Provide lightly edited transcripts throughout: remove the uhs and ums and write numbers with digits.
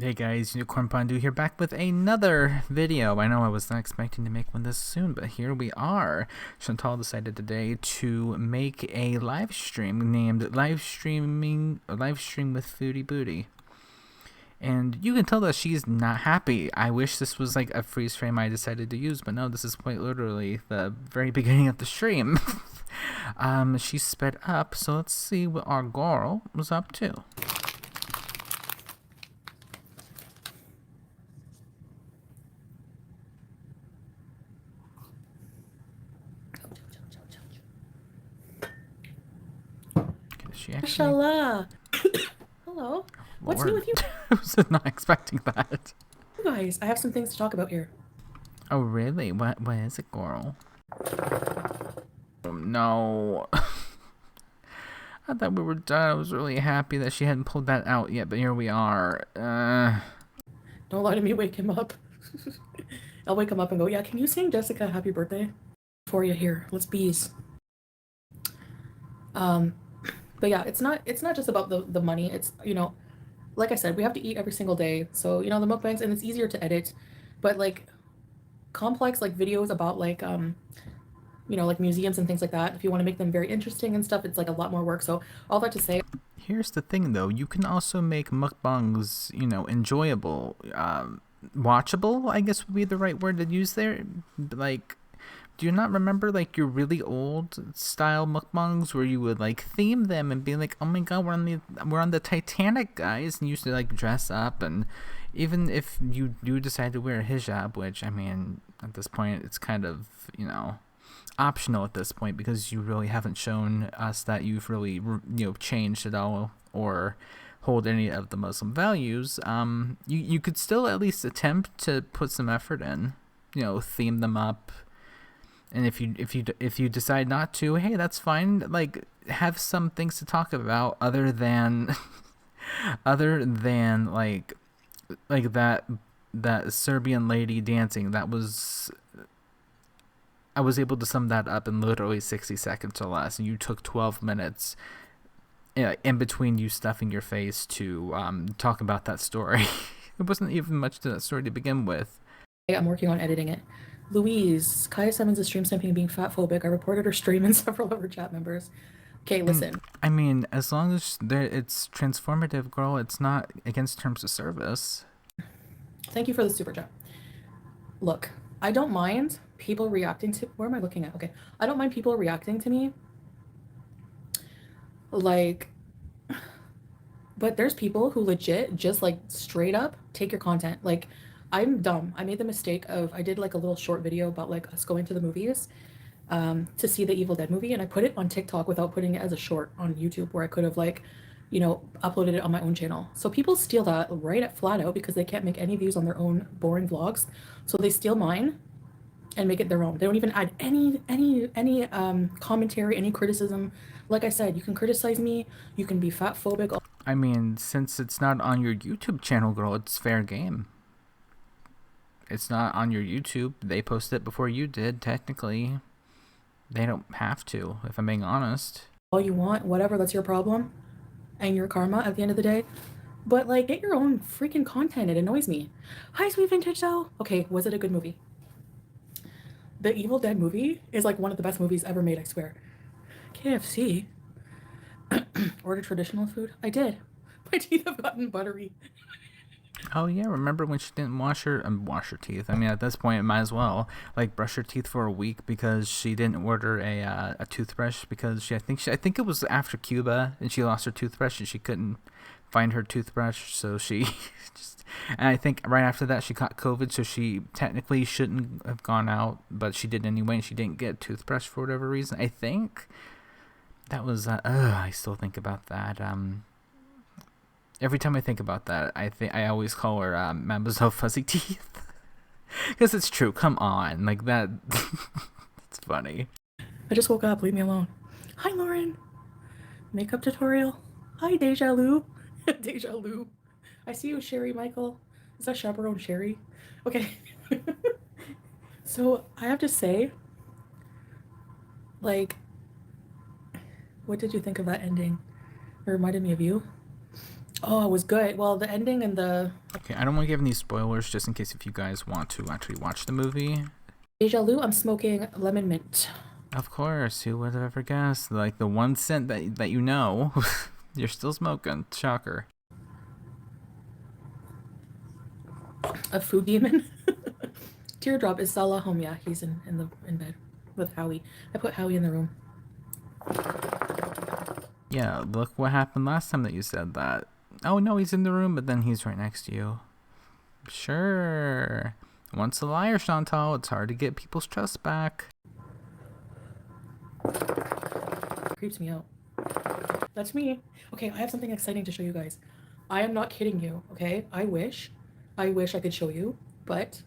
Hey guys, Unicorn Pondu here, back with another video. I know I was not expecting to make one this soon, but here we are. Chantal decided today to make a live stream named Livestream with Foodie Booty. And you can tell that she's not happy. I wish this was like a freeze frame I decided to use, but no, this is quite literally the very beginning of the stream. She sped up, so let's see what our girl was up to. She actually... Mashallah. Hello. What's new Lord. with you? I was not expecting that. You guys, I have some things to talk about here. Oh, really? What is it, girl? Oh, no. I thought we were done. I was really happy that she hadn't pulled that out yet, but here we are. Don't let me wake him up. I'll wake him up and go, yeah, can you sing Jessica happy birthday? For you here. Let's bees. But yeah, it's not just about the money. It's, you know, like I said, we have to eat every single day. So, you know, the mukbangs, and it's easier to edit, but like complex like videos about like you know, like museums and things like that, if you want to make them very interesting and stuff, it's like a lot more work. So all that to say, here's the thing though, you can also make mukbangs, you know, enjoyable, watchable, I guess would be the right word to use there. Like, do you not remember like your really old style mukbangs where you would like theme them and be like, oh my god, we're on the Titanic, guys, and you used to like dress up, and even if you do decide to wear a hijab, which I mean at this point it's kind of, you know, optional at this point because you really haven't shown us that you've really, you know, changed at all or hold any of the Muslim values. You could still at least attempt to put some effort in, you know, theme them up. And if you decide not to, hey, that's fine. Like, have some things to talk about other than like that Serbian lady dancing. That was, I was able to sum that up in literally 60 seconds or less, and you took 12 minutes in between you stuffing your face to talk about that story. It wasn't even much to that story to begin with. I'm working on editing it. Louise, Kaya Simmons is stream snapping and being fat phobic. I reported her stream and several of her chat members. Okay, listen. I mean, as long as it's transformative, girl, it's not against terms of service. Thank you for the super chat. Look, I don't mind people reacting to, where am I looking at? Okay. I don't mind people reacting to me. Like, but there's people who legit just like straight up take your content. Like, I'm dumb. I made the mistake of, I did like a little short video about like us going to the movies to see the Evil Dead movie, and I put it on TikTok without putting it as a short on YouTube, where I could have like, you know, uploaded it on my own channel. So people steal that right at flat out because they can't make any views on their own boring vlogs. So they steal mine and make it their own. They don't even add any commentary, any criticism. Like I said, you can criticize me, you can be fat phobic. I mean, since it's not on your YouTube channel, girl, it's fair game. It's not on your YouTube. They posted it before you did, technically. They don't have to, if I'm being honest. All you want, whatever, that's your problem and your karma at the end of the day. But like, get your own freaking content. It annoys me. Hi, sweet vintage though. Okay, was it a good movie? The Evil Dead movie is like one of the best movies ever made, I swear. KFC. Order traditional food? I did. My teeth have gotten buttery. Oh yeah, remember when she didn't wash her teeth? I mean, at this point, it might as well like brush her teeth for a week because she didn't order a toothbrush because I think it was after Cuba and she lost her toothbrush and she couldn't find her toothbrush, so she just, and I think right after that she caught COVID, so she technically shouldn't have gone out, but she did anyway, and she didn't get a toothbrush for whatever reason. I think that was I still think about that. Every time I think about that, I always call her Mademoiselle Fuzzy Teeth because it's true. Come on, like that. It's funny. I just woke up. Leave me alone. Hi, Lauren. Makeup tutorial. Hi, Deja Lu. Deja Lu. I see you, Sherry Michael. Is that chaperone Sherry? Okay. So I have to say, like, what did you think of that ending? It reminded me of you. Oh, it was good. Well, the ending and the Okay, I don't want to give any spoilers just in case if you guys want to actually watch the movie. Deja Lu, I'm smoking lemon mint. Of course, who would have ever guessed? Like the one scent that you know, you're still smoking. Shocker. A food demon. Teardrop is Salah home. Yeah, he's in bed with Howie. I put Howie in the room. Yeah, look what happened last time that you said that. Oh no, he's in the room, but then he's right next to you. Sure. Once a liar, Chantal, it's hard to get people's trust back. Creeps me out. That's me. Okay, I have something exciting to show you guys. I am not kidding you, okay? I wish I could show you, but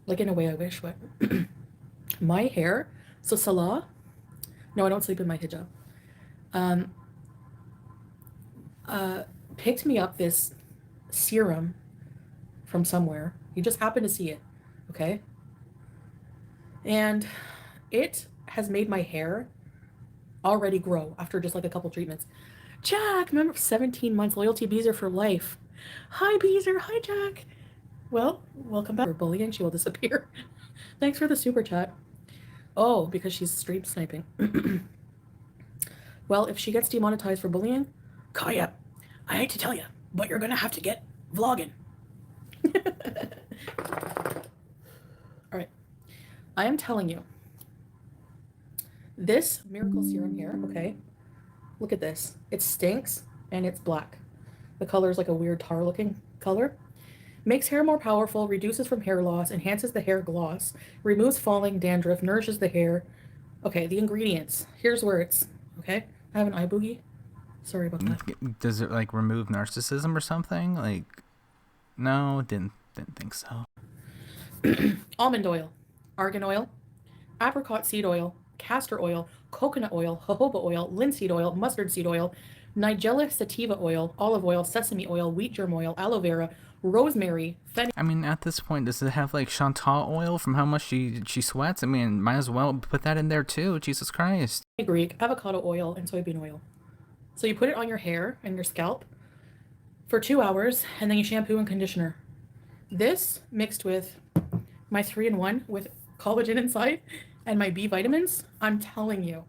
like in a way I wish, but my hair, so Salah, no, I don't sleep in my hijab. Um Picked me up this serum from somewhere. He just happened to see it, okay? And it has made my hair already grow after just like a couple treatments. Jack, remember 17 months loyalty, Beezer for life. Hi, Beezer. Hi, Jack. Well, welcome back. For bullying, she will disappear. Thanks for the super chat. Oh, because she's stream sniping. Well, if she gets demonetized for bullying, Kaya, I hate to tell you, but you're gonna have to get vlogging. All right. I am telling you, this miracle serum here, okay? Look at this. It stinks and it's black. The color is like a weird tar looking color. Makes hair more powerful, reduces from hair loss, enhances the hair gloss, removes falling dandruff, nourishes the hair. Okay, the ingredients. Here's where it's, okay? I have an eye boogie. Sorry about that. Does it like remove narcissism or something? Like, no, didn't think so. Almond oil, argan oil, apricot seed oil, castor oil, coconut oil, jojoba oil, linseed oil, mustard seed oil, nigella sativa oil, olive oil, sesame oil, wheat germ oil, aloe vera, rosemary, fenugreek. I mean, at this point, does it have like Chantal oil from how much she sweats? I mean, might as well put that in there too. Jesus Christ. Avocado oil, and soybean oil. So you put it on your hair and your scalp for 2 hours, and then you shampoo and conditioner. This mixed with my 3-in-1 with collagen inside and my B vitamins, I'm telling you.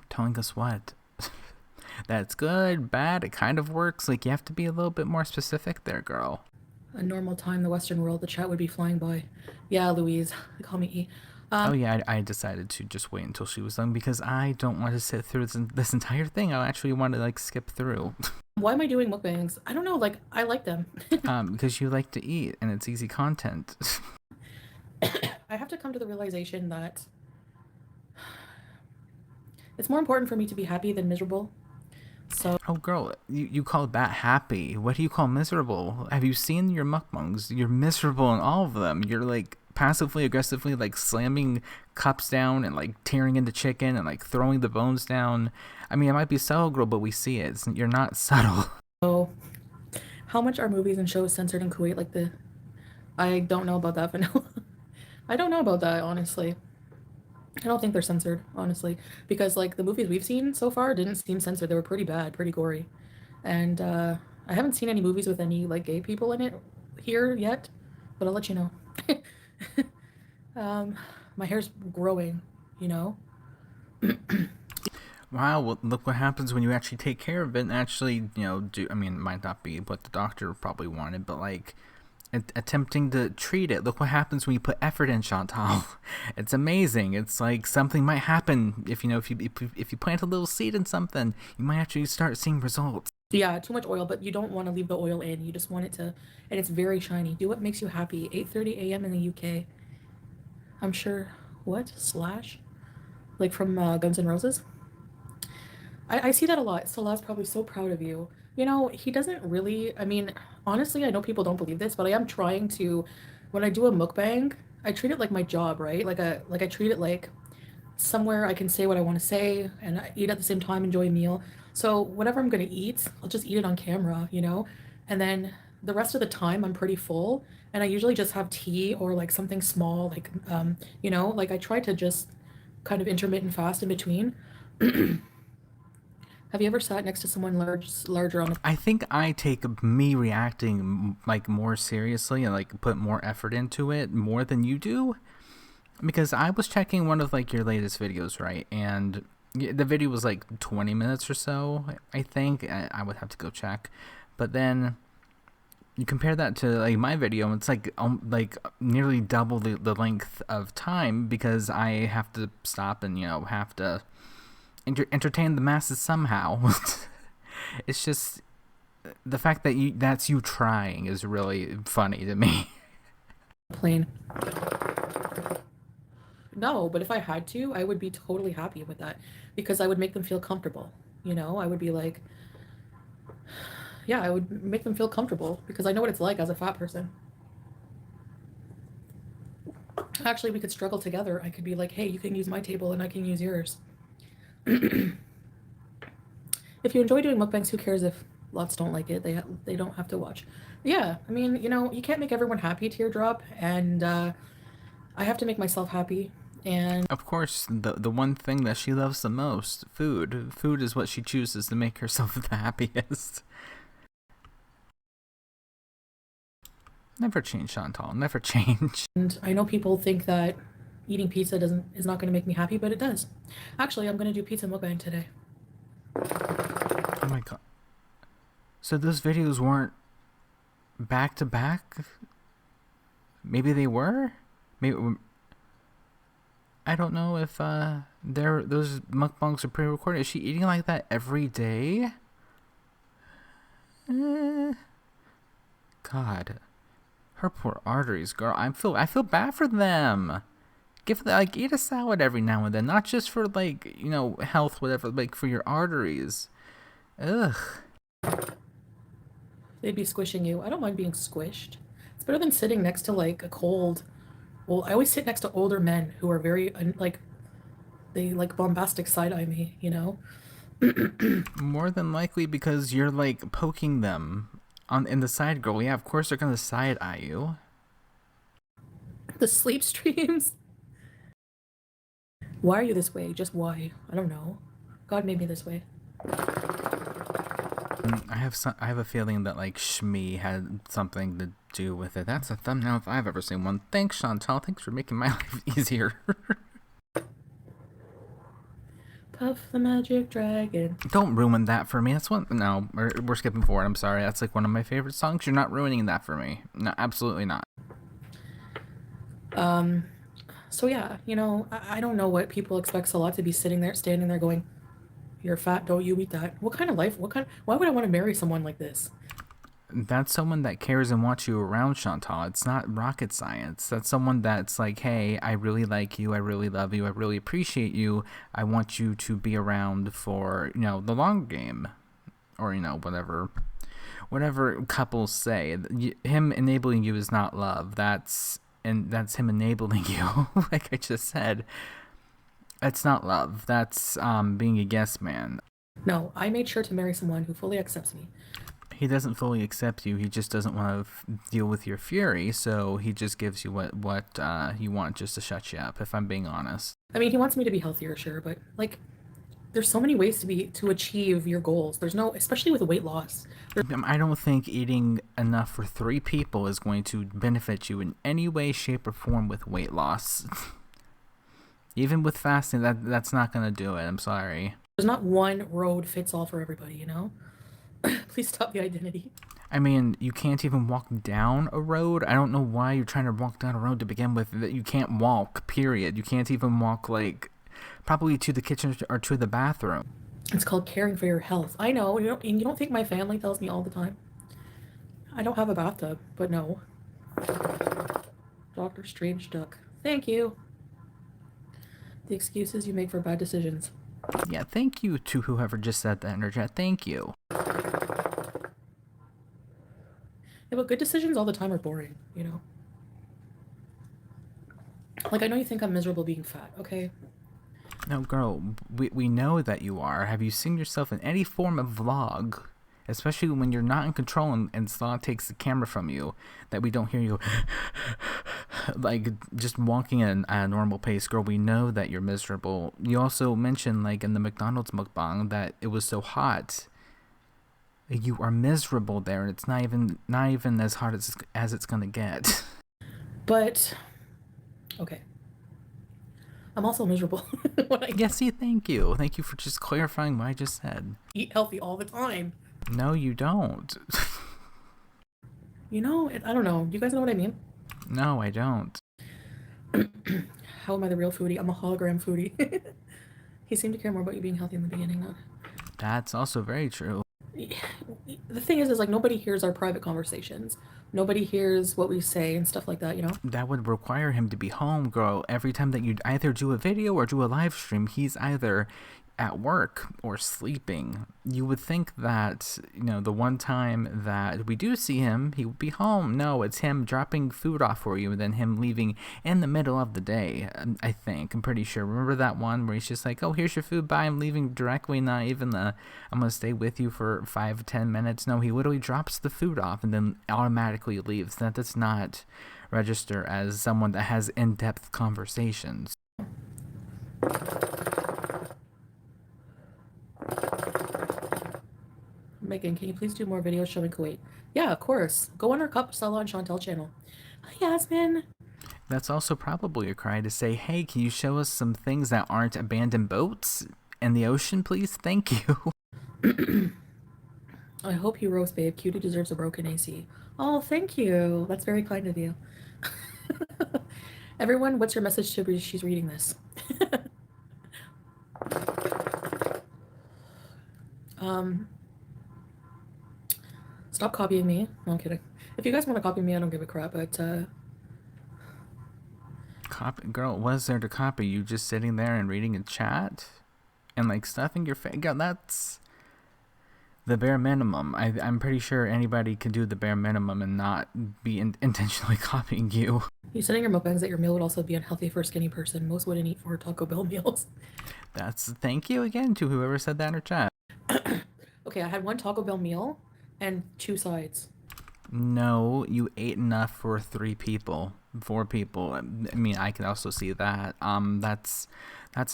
Telling us what? That's good, bad, it kind of works. Like, you have to be a little bit more specific there, girl. A normal time in the Western world, the chat would be flying by. Yeah, Louise. They call me E. Oh yeah, I decided to just wait until she was done because I don't want to sit through this entire thing. I actually want to like skip through. Why am I doing mukbangs? I don't know, like, I like them. Because you like to eat and it's easy content. I have to come to the realization that it's more important for me to be happy than miserable. So, oh girl, you call that happy. What do you call miserable? Have you seen your mukbangs? You're miserable in all of them. You're like passively aggressively like slamming cups down and like tearing into chicken and like throwing the bones down. I mean, it might be subtle, girl, but we see it. You're not subtle. so how much are movies and shows censored in Kuwait? Like the, I don't know about that, Vanilla. I don't know about that, honestly. I don't think they're censored, honestly, because like the movies we've seen so far didn't seem censored. They were pretty bad, pretty gory, and I haven't seen any movies with any like gay people in it here yet, but I'll let you know. My hair's growing, you know. Wow, well, look what happens when you actually take care of it and actually, do. I mean, it might not be what the doctor probably wanted, but like attempting to treat it. Look what happens when you put effort in, Chantal. It's amazing. It's like something might happen if you plant a little seed in something, you might actually start seeing results. Yeah, too much oil, but you don't want to leave the oil in. You just want it to, and it's very shiny. Do what makes you happy. 8:30 a.m. in the UK. I'm sure. What? Slash? Like from Guns N' Roses? I see that a lot. Salah's probably so proud of you. You know, he doesn't really, I mean, honestly, I know people don't believe this, but I am trying to, when I do a mukbang, I treat it like my job, right? Like I treat it like somewhere I can say what I want to say and I eat at the same time, enjoy a meal. So whatever I'm going to eat, I'll just eat it on camera, you know? And then the rest of the time I'm pretty full and I usually just have tea or like something small, like, like I try to just kind of intermittent fast in between. Have you ever sat next to someone larger on a I think I take me reacting like more seriously and like put more effort into it more than you do, because I was checking one of like your latest videos, right? And the video was like 20 minutes or so, I think. I would have to go check. But then you compare that to like my video, and it's like nearly double the length of time because I have to stop and have to entertain the masses somehow. It's just the fact that that's you trying is really funny to me. plane. No, but if I had to, I would be totally happy with that because I would make them feel comfortable. I would be like, yeah, I would make them feel comfortable because I know what it's like as a fat person. Actually, we could struggle together. I could be like, hey, you can use my table and I can use yours. If you enjoy doing mukbangs, who cares if lots don't like it? They don't have to watch. Yeah, I mean, you can't make everyone happy, teardrop, and I have to make myself happy. And Of course, the one thing that she loves the most, food. Food is what she chooses to make herself the happiest. Never change, Chantal. Never change. and I know people think that eating pizza is not going to make me happy, but it does. Actually, I'm going to do pizza mukbang today. Oh my god. So those videos weren't back to back? Maybe they were? Maybe I don't know if those mukbangs are pre-recorded. Is she eating like that every day? God, her poor arteries, girl. I feel bad for them. Give them, like, eat a salad every now and then, not just for like health, whatever, like for your arteries. Ugh. They'd be squishing you. I don't mind being squished. It's better than sitting next to like a cold. Well, I always sit next to older men who are very like they like bombastic side eye me. More than likely because you're like poking them on in the side, girl. Yeah, of course they're gonna side eye you. The sleep streams. Why are you this way? Just why? I don't know. God made me this way. I have a feeling that like Shmi had something to do with it. That's a thumbnail if I've ever seen one. Thanks, Chantal. Thanks for making my life easier. Puff the magic dragon. Don't ruin that for me. That's one. No, we're skipping forward. I'm sorry. That's like one of my favorite songs. You're not ruining that for me. No, absolutely not. So yeah, I don't know what people expect Salah to be standing there going, "You're fat, don't you eat that?" What kind of life? Why would I want to marry someone like this? That's someone that cares and wants you around, Chantal. It's not rocket science. That's someone that's like, hey, I really like you. I really love you. I really appreciate you. I want you to be around for, the long game. Or, whatever couples say. Him enabling you is not love. That's him enabling you. Like I just said. That's not love. That's being a yes man. No, I made sure to marry someone who fully accepts me. He doesn't fully accept you. He just doesn't want to deal with your fury, so he just gives you what you want just to shut you up, if I'm being honest. I mean, he wants me to be healthier, sure, but like there's so many ways to achieve your goals. There's no, especially with weight loss. I don't think eating enough for 3 people is going to benefit you in any way, shape, or form with weight loss. Even with fasting, that's not going to do it. I'm sorry. There's not one road fits all for everybody. Please stop the identity. I mean, you can't even walk down a road. I don't know why you're trying to walk down a road to begin with. That you can't walk, period. You can't even walk, like, probably to the kitchen or to the bathroom. It's called caring for your health. I know. You don't think my family tells me all the time? I don't have a bathtub, but no. Dr. Strange Duck. Thank you. The excuses you make for bad decisions. Yeah, thank you to whoever just said that in our chat. Thank you. Yeah, but good decisions all the time are boring. Like, I know you think I'm miserable being fat, okay? No, girl, we know that you are. Have you seen yourself in any form of vlog? Especially when you're not in control and Slaw takes the camera from you, that we don't hear you go like just walking at a normal pace, girl, we know that you're miserable. You also mentioned like in the McDonald's mukbang that it was so hot. You are miserable there, and it's not even as hot as it's gonna get. But okay, I'm also miserable when I Yeah, see, thank you for just clarifying what I just said. eat healthy all the time. No, you don't. You know, I don't know. You guys know what I mean? No, I don't. How am I the real foodie? I'm a hologram foodie. He seemed to care more about you being healthy in the beginning, though. That's also very true. The thing is like nobody hears our private conversations. Nobody hears what we say and stuff like that, you know? That would require him to be home, girl. Every time that you either do a video or do a live stream, he's either at work or sleeping. You would think that, the one time that we do see him, he would be home. No, it's him dropping food off for you and then him leaving in the middle of the day, I think. I'm pretty sure. Remember that one where he's just like, oh, here's your food, bye, I'm leaving directly, not even I'm going to stay with you for 5-10 minutes. No, he literally drops the food off and then automatically leaves. That does not register as someone that has in-depth conversations. Megan, can you please do more videos showing Kuwait? Yeah, of course. Go on our Cup Stella and Chantel channel. Hi, Yasmin. That's also probably a cry to say, hey, can you show us some things that aren't abandoned boats in the ocean, please? Thank you. I hope you roast, babe. Cutie deserves a broken AC. Oh, thank you. That's very kind of you. Everyone, what's your message to her? She's reading this. um, Stop copying me. No, I'm kidding. If you guys want to copy me, I don't give a crap, but, Copy, girl, what is there to copy? You just sitting there and reading a chat? And, like, stuffing your face? Girl, that's the bare minimum. I'm pretty sure anybody can do the bare minimum and not be intentionally copying you. You setting your mukbangs that your meal would also be unhealthy for a skinny person. Most wouldn't eat 4 Taco Bell meals. That's thank you again to whoever said that in our chat. Okay, I had 1 Taco Bell meal and 2 sides. No, you ate enough for 3 people, 4 people. I mean, I can also see that. That's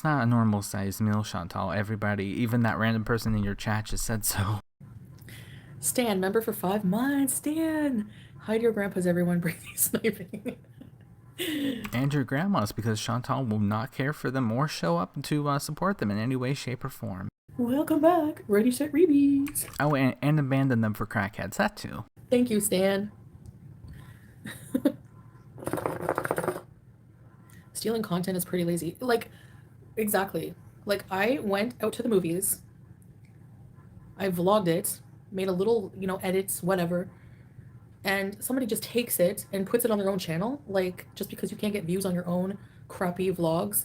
not a normal sized meal, Chantal. Everybody, even that random person in your chat, just said so. Stan, member for 5 months. Stan, hide your grandpas, everyone. Breathing sniping. And your grandmas, because Chantal will not care for them or show up to support them in any way, shape, or form. Welcome back. Ready, set, rebeats. Oh, and abandon them for crackheads. That too. Thank you, Stan. Stealing content is pretty lazy. Like, exactly. Like, I went out to the movies. I vlogged it, made a little, edits, whatever. And somebody just takes it and puts it on their own channel. Like, just because you can't get views on your own crappy vlogs.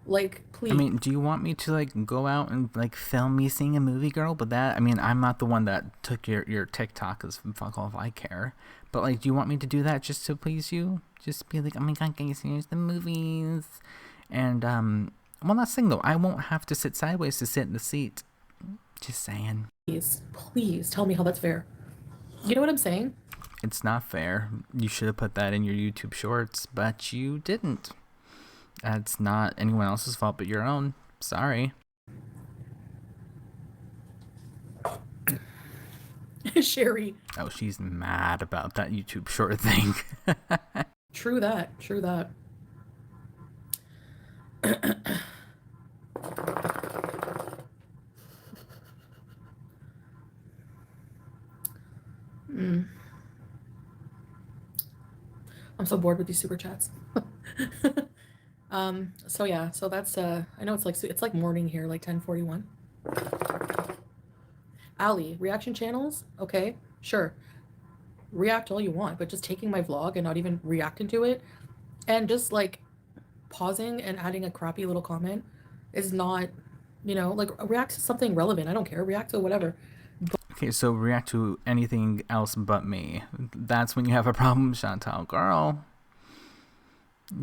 Like, please. I mean, do you want me to, like, go out and, like, film me seeing a movie, girl? But that, I mean, I'm not the one that took your TikTok, because fuck all if I care. But, like, do you want me to do that just to please you? Just be like, oh my god, guys, here's the movies. And, one last thing, though. I won't have to sit sideways to sit in the seat. Just saying. Please tell me how that's fair. You know what I'm saying? It's not fair. You should have put that in your YouTube shorts, but you didn't. That's not anyone else's fault but your own. Sorry. Sherry. Oh, she's mad about that YouTube short thing. True that. True that. I'm so bored with these super chats. So yeah, so that's I know it's like morning here, like 10:41. Ali, reaction channels? Okay, sure. React all you want, but just taking my vlog and not even reacting to it and just like pausing and adding a crappy little comment is not, like react to something relevant. I don't care. React to whatever. Okay, so react to anything else but me. That's when you have a problem, Chantal. Girl.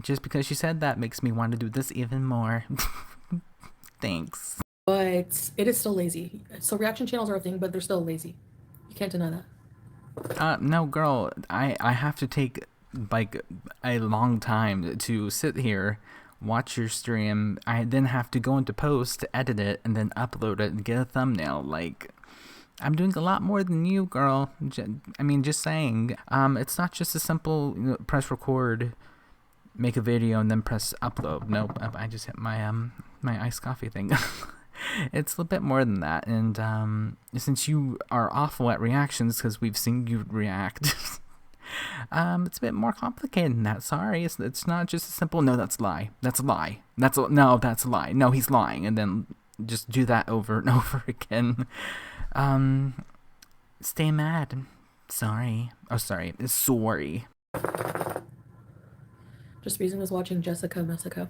Just because she said that makes me want to do this even more. Thanks. But it is still lazy. So reaction channels are a thing, but they're still lazy. You can't deny that. No, girl. I have to take like a long time to sit here, watch your stream. I then have to go into post, edit it, and then upload it and get a thumbnail. Like, I'm doing a lot more than you, girl. I mean, just saying. It's not just a simple press record, make a video, and then press upload. Nope, I just hit my iced coffee thing. It's a little bit more than that. And since you are awful at reactions, because we've seen you react, it's a bit more complicated than that. Sorry, it's not just a simple no. That's a lie. That's a lie. That's a lie. No, he's lying, and then just do that over and over again. Stay mad. Sorry. Oh, sorry. Sorry. Just reason was watching Jessica Messica.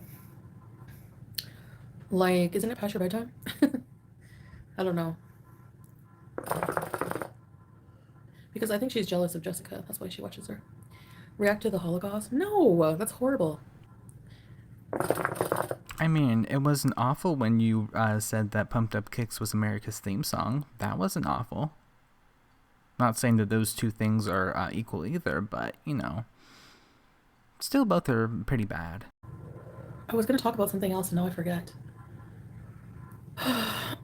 Like, isn't it past your bedtime? I don't know. Because I think she's jealous of Jessica. That's why she watches her. React to the Holocaust? No, that's horrible. I mean, it wasn't awful when you said that Pumped Up Kicks was America's theme song. That wasn't awful. Not saying that those two things are equal either, but, still both are pretty bad. I was going to talk about something else and now I forget. How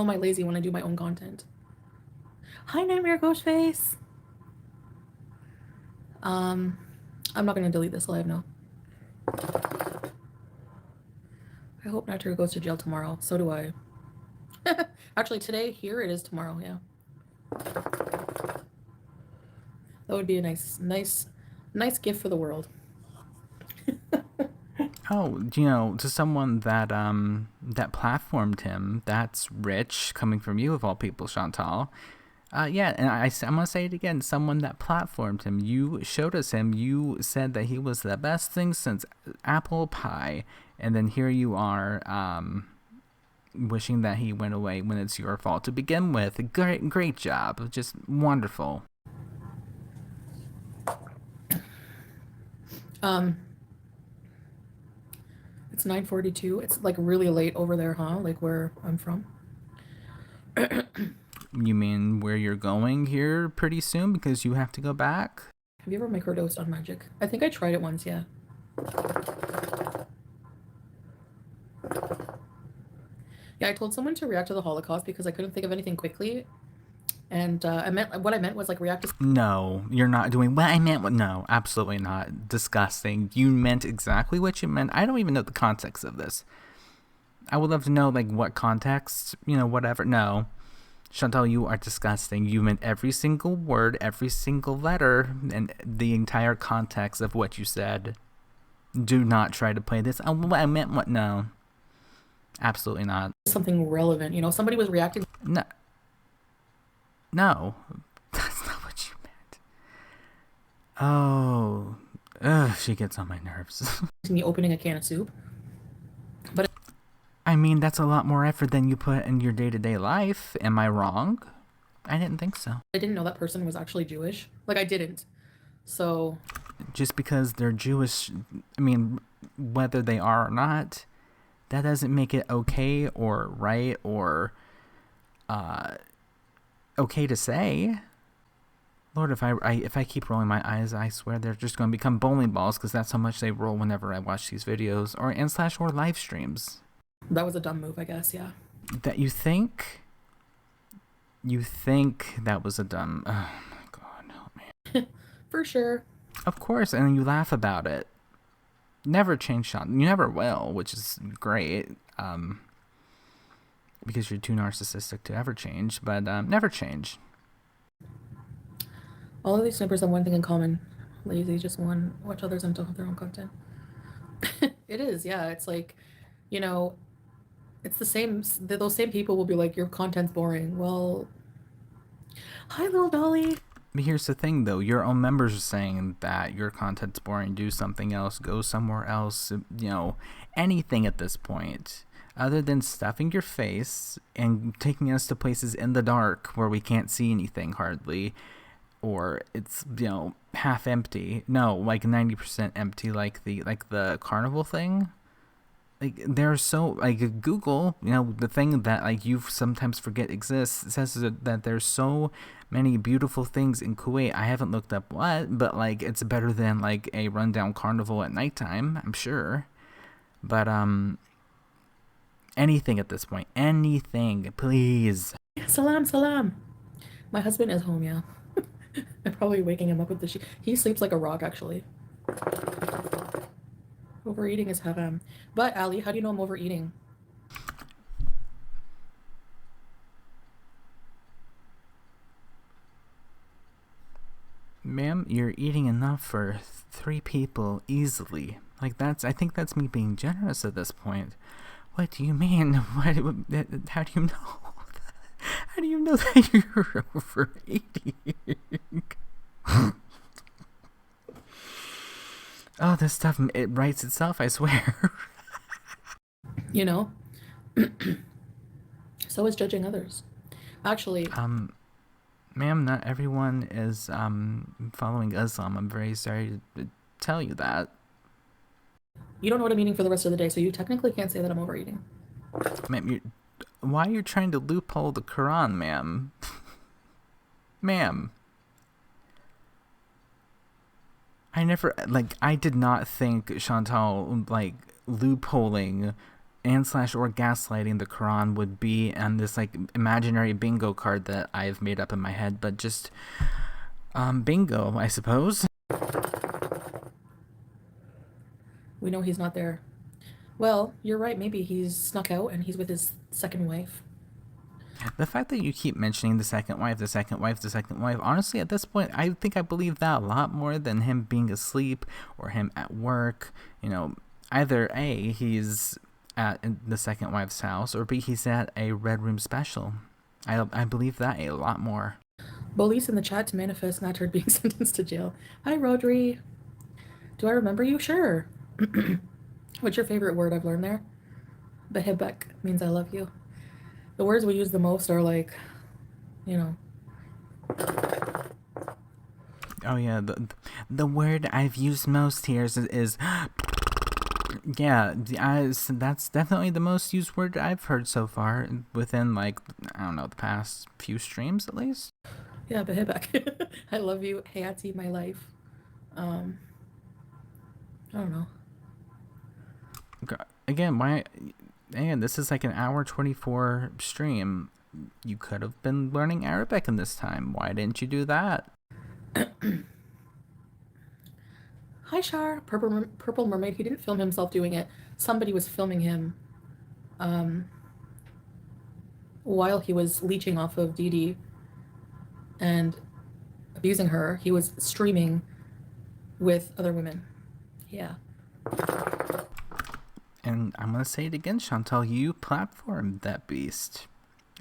am I lazy when I do my own content? Hi, Nightmare Ghostface. I'm not going to delete this live, no. I hope Nightmare goes to jail tomorrow. So do I. Actually, today, here it is tomorrow, yeah. That would be a nice gift for the world. Oh, to someone that that platformed him, that's rich coming from you of all people, Chantal. Yeah, and I'm gonna say it again. Someone that platformed him. You showed us him. You said that he was the best thing since apple pie, and then here you are, wishing that he went away when it's your fault to begin with. Great job. Just wonderful. It's 9:42. It's like really late over there, huh? Like where I'm from. You mean where you're going here pretty soon because you have to go back? Have you ever microdosed on magic? I think I tried it once, yeah. Yeah, I told someone to react to the Holocaust because I couldn't think of anything quickly. And what I meant was like react to... No, you're not doing what I meant. No, absolutely not. Disgusting. You meant exactly what you meant. I don't even know the context of this. I would love to know, like, what context, whatever. No. Chantal, you are disgusting. You meant every single word, every single letter, and the entire context of what you said. Do not try to play this. Oh, I meant what? No. Absolutely not. Something relevant. Somebody was reacting... No, that's not what you meant. Oh, she gets on my nerves. Me opening a can of soup. But I mean, that's a lot more effort than you put in your day-to-day life. Am I wrong? I didn't think so. I didn't know that person was actually Jewish. Like, I didn't. So... Just because they're Jewish, I mean, whether they are or not, that doesn't make it okay or right or... okay to say. Lord, if I keep rolling my eyes, I swear they're just going to become bowling balls because that's how much they roll whenever I watch these videos or live streams. That was a dumb move, I guess, yeah. That you think that was a dumb... Oh my God, help me. For sure. Of course, and you laugh about it. Never change, Sean. You never will, which is great. Because you're too narcissistic to ever change, but never change. All of these snippers have one thing in common. Lazy, just one. Watch others and don't have their own content. It is, yeah. It's like, it's the same. Those same people will be like, your content's boring. Well, hi, little Dolly. But here's the thing, though. Your own members are saying that your content's boring. Do something else. Go somewhere else. Anything at this point. Other than stuffing your face and taking us to places in the dark where we can't see anything hardly, or it's half empty. No, like 90% empty, like the carnival thing. like they're so like Google, the thing that like you sometimes forget exists says that there's so many beautiful things in Kuwait. I haven't looked up what, but like it's better than like a rundown carnival at nighttime, I'm sure. But anything at this point, anything, please. Salam, salam. My husband is home, yeah. I'm probably waking him up with the sheet. He sleeps like a rock, actually. Overeating is haram. But, Ali, how do you know I'm overeating? Ma'am, you're eating enough for 3 people easily. Like I think that's me being generous at this point. What do you mean? How do you know? How do you know that you're overeating? Oh, this stuff, it writes itself, I swear. You know? So is judging others. Actually, Ma'am, not everyone is following Islam. I'm very sorry to tell you that. you don't know what I'm eating for the rest of the day, so you technically can't say that I'm overeating. Ma'am, why are you trying to loophole the Quran, ma'am? Ma'am. I did not think Chantal, like, loopholing and/or gaslighting the Quran would be on this, like, imaginary bingo card that I've made up in my head, but just, bingo, I suppose. We know he's not there. Well, you're right, maybe he's snuck out and he's with his second wife. The fact that you keep mentioning the second wife, the second wife, the second wife, honestly, at this point, I think I believe that a lot more than him being asleep or him at work. Either A, he's at the second wife's house, or B, he's at a Red Room special. I believe that a lot more. Police in the chat to manifest Natard being sentenced to jail. Hi, Rodri. Do I remember you? Sure. What's your favorite word I've learned there? Behebek means I love you. The words we use the most are like, you know. Oh yeah, the word I've used most here is yeah, that's definitely the most used word I've heard so far within, like, I don't know, the past few streams at least. Yeah, Behebek. I love you. Hayati, my life. I don't know. Again, why? And this is like an hour 24 stream. You could have been learning Arabic in this time. Why didn't you do that? Hi, Shar. Purple Mermaid. He didn't film himself doing it. Somebody was filming him while he was leeching off of Dee Dee and abusing her. He was streaming with other women. Yeah. And I'm going to say it again, Chantal. You platformed that beast.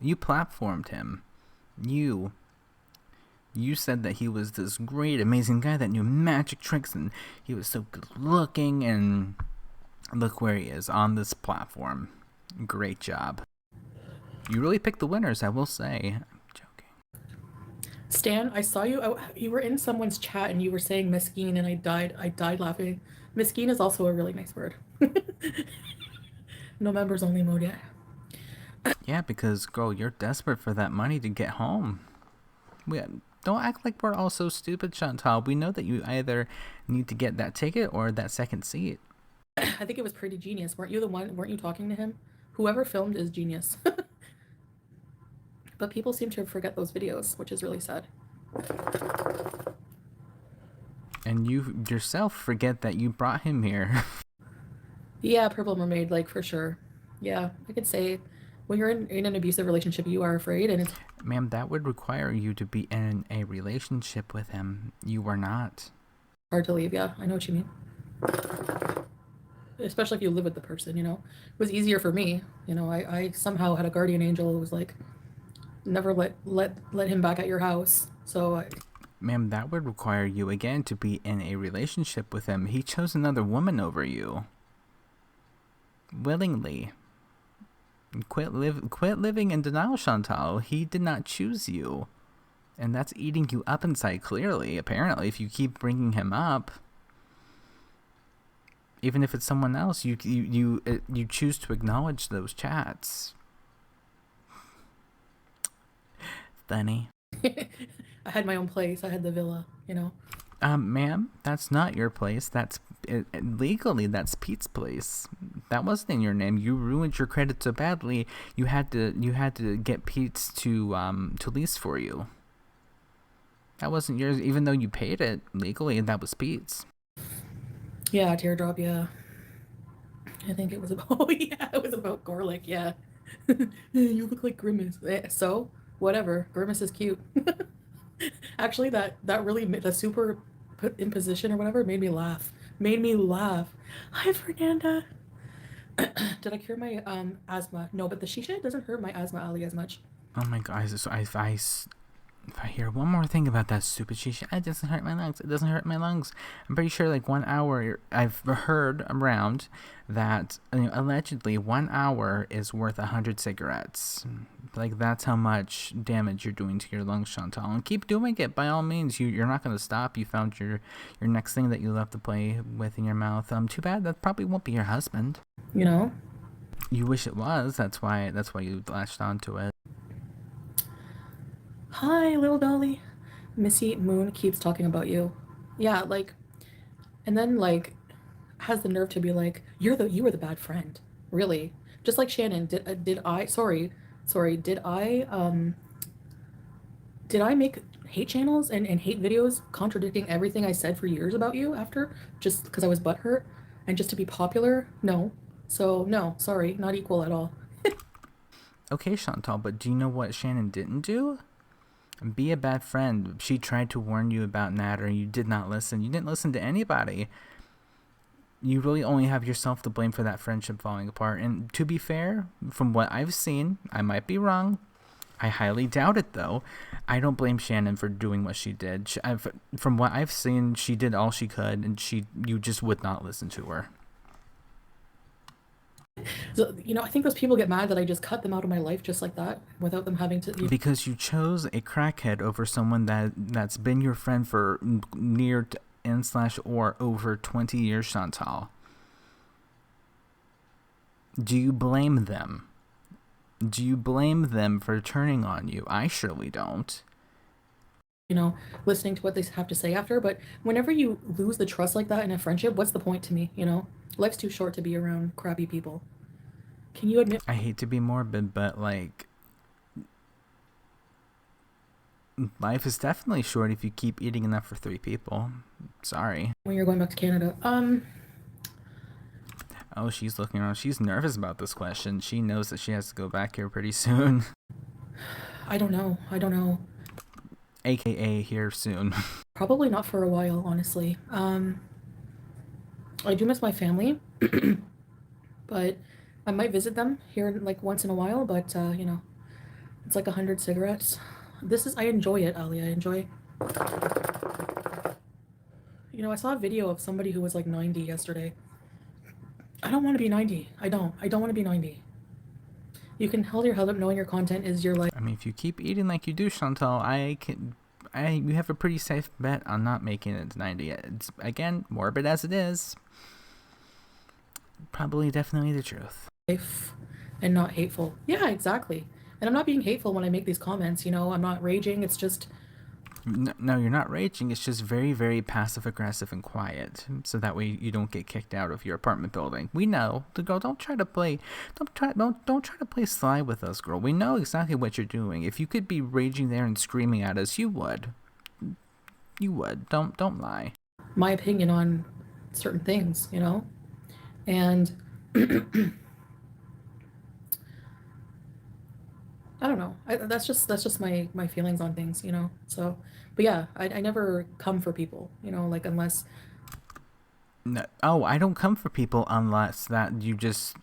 You platformed him. You said that he was this great, amazing guy that knew magic tricks and he was so good looking, and look where he is on this platform. Great job. You really picked the winners, I will say. I'm joking. Stan, I saw you. You were in someone's chat and you were saying mesquine, and I died laughing. Mesquine is also a really nice word. No members only mode yet. Yeah, because, girl, you're desperate for that money to get home. Don't act like we're all so stupid, Chantal. We know that you either need to get that ticket or that second seat. I think it was pretty genius. Weren't you talking to him? Whoever filmed is genius. But people seem to forget those videos, which is really sad. And you yourself forget that you brought him here. Yeah, Purple Mermaid, like, for sure. Yeah, I could say when you're in an abusive relationship, you are afraid, and it's Ma'am, that would require you to be in a relationship with him. You were not. hard to leave. Yeah, I know what you mean. Especially if you live with the person, It was easier for me. I somehow had a guardian angel who was like, never let him back at your house. So Ma'am, that would require you again to be in a relationship with him. He chose another woman over you. Willingly. Quit living in denial, Chantal. He did not choose you. And that's eating you up inside, clearly, apparently, if you keep bringing him up. Even if it's someone else, you choose to acknowledge those chats. Funny. I had my own place. I had the villa, you know. Ma'am, that's not your place. Legally, that's Pete's place. That wasn't in your name. You ruined your credit so badly. You had to get Pete's to lease for you. That wasn't yours, even though you paid it legally. That was Pete's. Yeah, teardrop. Yeah, I think it was about. Oh yeah, it was about garlic. Yeah, you look like Grimace. So whatever. Grimace is cute. Actually, that really the super put imposition or whatever made me laugh. Made me laugh. Hi, Fernanda. Did I cure my asthma? No, but the shisha doesn't hurt my asthma alley as much. Oh my god! So if I hear one more thing about that stupid shisha, it doesn't hurt my lungs. It doesn't hurt my lungs. I'm pretty sure like 1 hour. I've heard around that allegedly 1 hour is worth 100 cigarettes. Like that's how much damage you're doing to your lungs, Chantal. And keep doing it by all means. You're not gonna stop. You found your next thing that you love to play with in your mouth. Too bad that probably won't be your husband. You know. You wish it was. That's why you latched onto it. Hi, little dolly. Missy Moon keeps talking about you. Yeah, like, and then like has the nerve to be like, you were the bad friend. Really? Just like Shannon, did I sorry, did I make hate channels and hate videos contradicting everything I said for years about you after just because I was butthurt and just to be popular? No. So no, sorry, not equal at all. Okay, Chantal, but do you know what Shannon didn't do? Be a bad friend. She tried to warn you about Natter and you did not listen. You didn't listen to anybody. You really only have yourself to blame for that friendship falling apart. And to be fair, from what I've seen, I might be wrong. I highly doubt it, though. I don't blame Shannon for doing what she did. From what I've seen, she did all she could, and you just would not listen to her. So, I think those people get mad that I just cut them out of my life just like that without them having to. Because you chose a crackhead over someone that's been your friend for near and/or over 20 years, Chantal. Do you blame them? Do you blame them for turning on you? I surely don't. Listening to what they have to say after. But whenever you lose the trust like that in a friendship, what's the point to me? Life's too short to be around crappy people. Can you admit? I hate to be morbid, but like, life is definitely short if you keep eating enough for 3 people. Sorry. When you're going back to Canada? Oh, she's looking around. She's nervous about this question. She knows that she has to go back here pretty soon. I don't know. AKA here soon. Probably not for a while, honestly. I do miss my family, but I might visit them here like once in a while. But it's like 100 cigarettes. I enjoy it, Ali. I enjoy. I saw a video of somebody who was like 90 yesterday. I don't want to be 90. I don't want to be 90. You can hold your head up knowing your content is your life. I mean, if you keep eating like you do, Chantal, you have a pretty safe bet on not making it to 90. It's, again, morbid as it is, probably definitely the truth. And not hateful. Yeah, exactly. And I'm not being hateful when I make these comments, I'm not raging. It's just... No, you're not raging. It's just very, very passive-aggressive and quiet, so that way you don't get kicked out of your apartment building. We know. The girl, don't try to play sly with us, girl. We know exactly what you're doing. If you could be raging there and screaming at us, you would. You would. Don't lie. My opinion on certain things, and I don't know. That's just my feelings on things, So, but yeah, I never come for people, like unless. No, I don't come for people unless that you just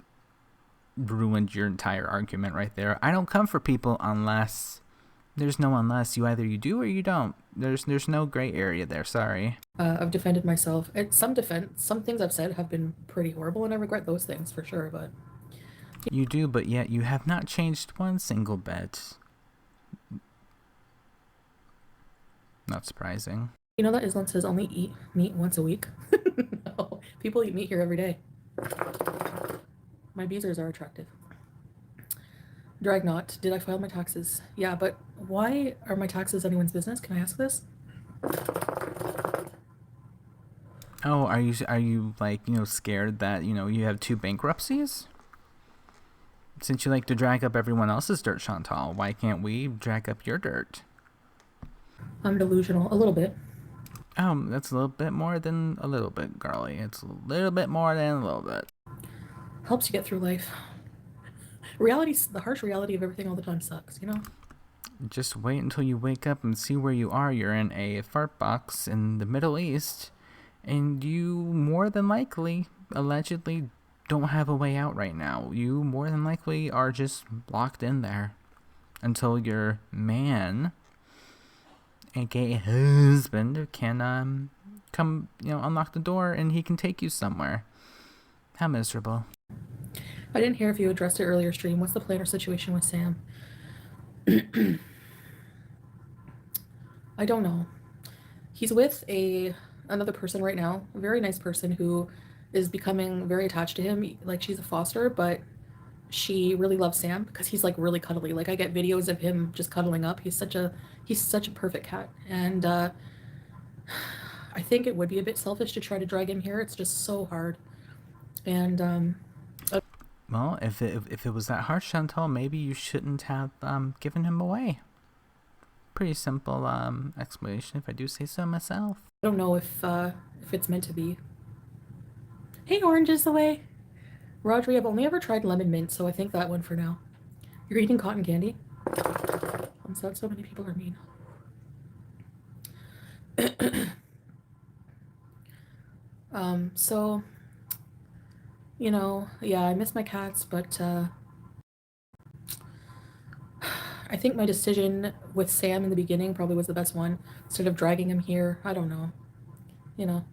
ruined your entire argument right there. I don't come for people unless there's no unless. You do or you don't. There's no gray area there. Sorry. I've defended myself. Some things I've said have been pretty horrible, and I regret those things for sure. But you do, but yet you have not changed one single bit. Not surprising. You know that Islam says only eat meat once a week? No, people eat meat here every day. My beezers are attractive. Dragnot, did I file my taxes? Yeah, but why are my taxes anyone's business? Can I ask this? Oh, are you like, scared that, you have two bankruptcies? Since you like to drag up everyone else's dirt, Chantal, why can't we drag up your dirt? I'm delusional, a little bit. That's a little bit more than a little bit, girly. It's a little bit more than a little bit. Helps you get through life. Reality, the harsh reality of everything all the time sucks, you know? Just wait until you wake up and see where you are. You're in a fart box in the Middle East, and you more than likely, allegedly, don't have a way out right now. You more than likely are just locked in there until your man, aka husband, can come, unlock the door and he can take you somewhere. How miserable. I didn't hear if you addressed it earlier stream. What's the plan or situation with Sam? I don't know. He's with another person right now, a very nice person who is becoming very attached to him. Like she's a foster, but she really loves Sam because he's like really cuddly. Like I get videos of him just cuddling up. He's such a perfect cat. And I think it would be a bit selfish to try to drag him here. It's just so hard. And Well, if it was that hard, Chantal, maybe you shouldn't have given him away. Pretty simple explanation, if I do say so myself. I don't know if it's meant to be. Hey, orange is the way. Rodri, I've only ever tried lemon mint, so I think that one for now. You're eating cotton candy? I'm sad so many people are mean. So, yeah, I miss my cats, but I think my decision with Sam in the beginning probably was the best one. Instead of dragging him here, I don't know. You know.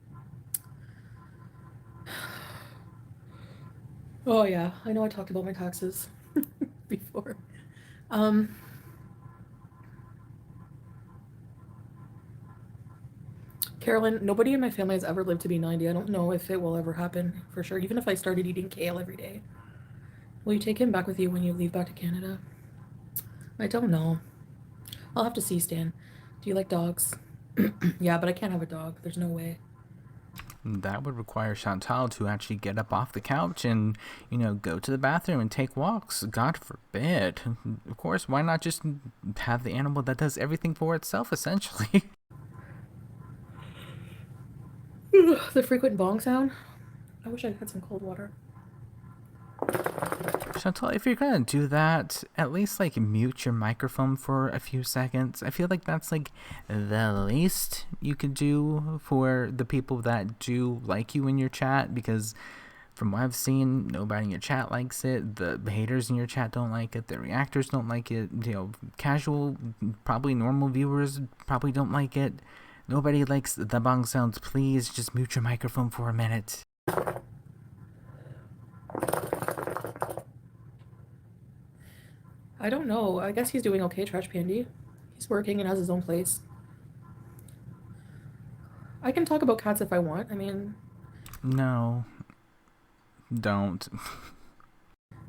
Oh yeah, I know I talked about my taxes before. Um, Carolyn, nobody in my family has ever lived to be 90. I don't know if it will ever happen for sure. Even if I started eating kale every day. Will you take him back with you when you leave back to Canada? I don't know. I'll have to see, Stan. Do you like dogs? Yeah, but I can't have a dog. There's no way. That would require Chantal to actually get up off the couch and, go to the bathroom and take walks. God forbid. Of course, why not just have the animal that does everything for itself, essentially? The frequent bong sound. I wish I had some cold water. Chantal, if you're gonna do that, at least mute your microphone for a few seconds. I feel like that's the least you could do for the people that do like you in your chat, because from what I've seen, nobody in your chat likes it. The haters in your chat don't like it. The reactors don't like it. Casual, probably normal viewers probably don't like it. Nobody likes the bong sounds. Please just mute your microphone for a minute. I don't know. I guess he's doing okay, Trash Pandy. He's working and has his own place. I can talk about cats if I want. I mean, No, don't.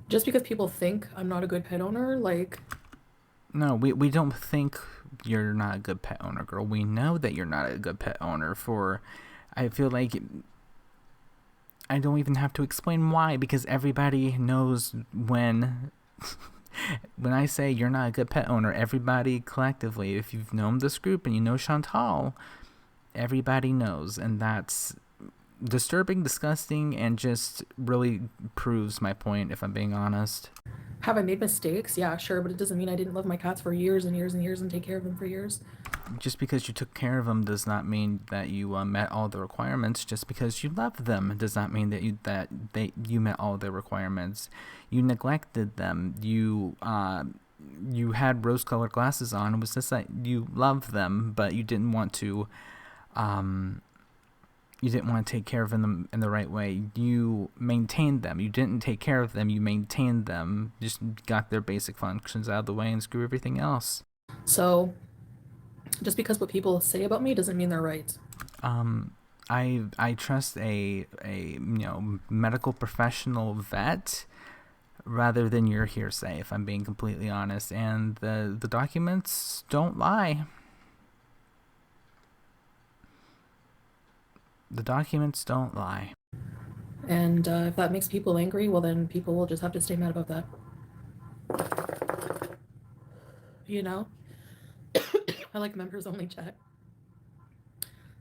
just because people think I'm not a good pet owner, No, we don't think you're not a good pet owner, girl. We know that you're not a good pet owner I feel like I don't even have to explain why, because everybody knows when when I say you're not a good pet owner, everybody collectively, if you've known this group and you know Chantal, everybody knows, and that's disturbing, disgusting, and just really proves my point, if I'm being honest. have I made mistakes? Yeah, sure, but it doesn't mean I didn't love my cats for years and years and years and take care of them for years. Just because you took care of them does not mean that you met all the requirements. Just because you loved them does not mean that you met all the requirements. You neglected them. You had rose-colored glasses on. It was just that you loved them, but you didn't want to take care of them in the right way. You maintained them. You didn't take care of them. You maintained them. Just got their basic functions out of the way and screw everything else. So Just because what people say about me doesn't mean they're right. Um, I trust a medical professional vet rather than your hearsay, if I'm being completely honest. And the documents don't lie. The documents don't lie. And if that makes people angry, well, then people will just have to stay mad about that. You know? I like members only chat.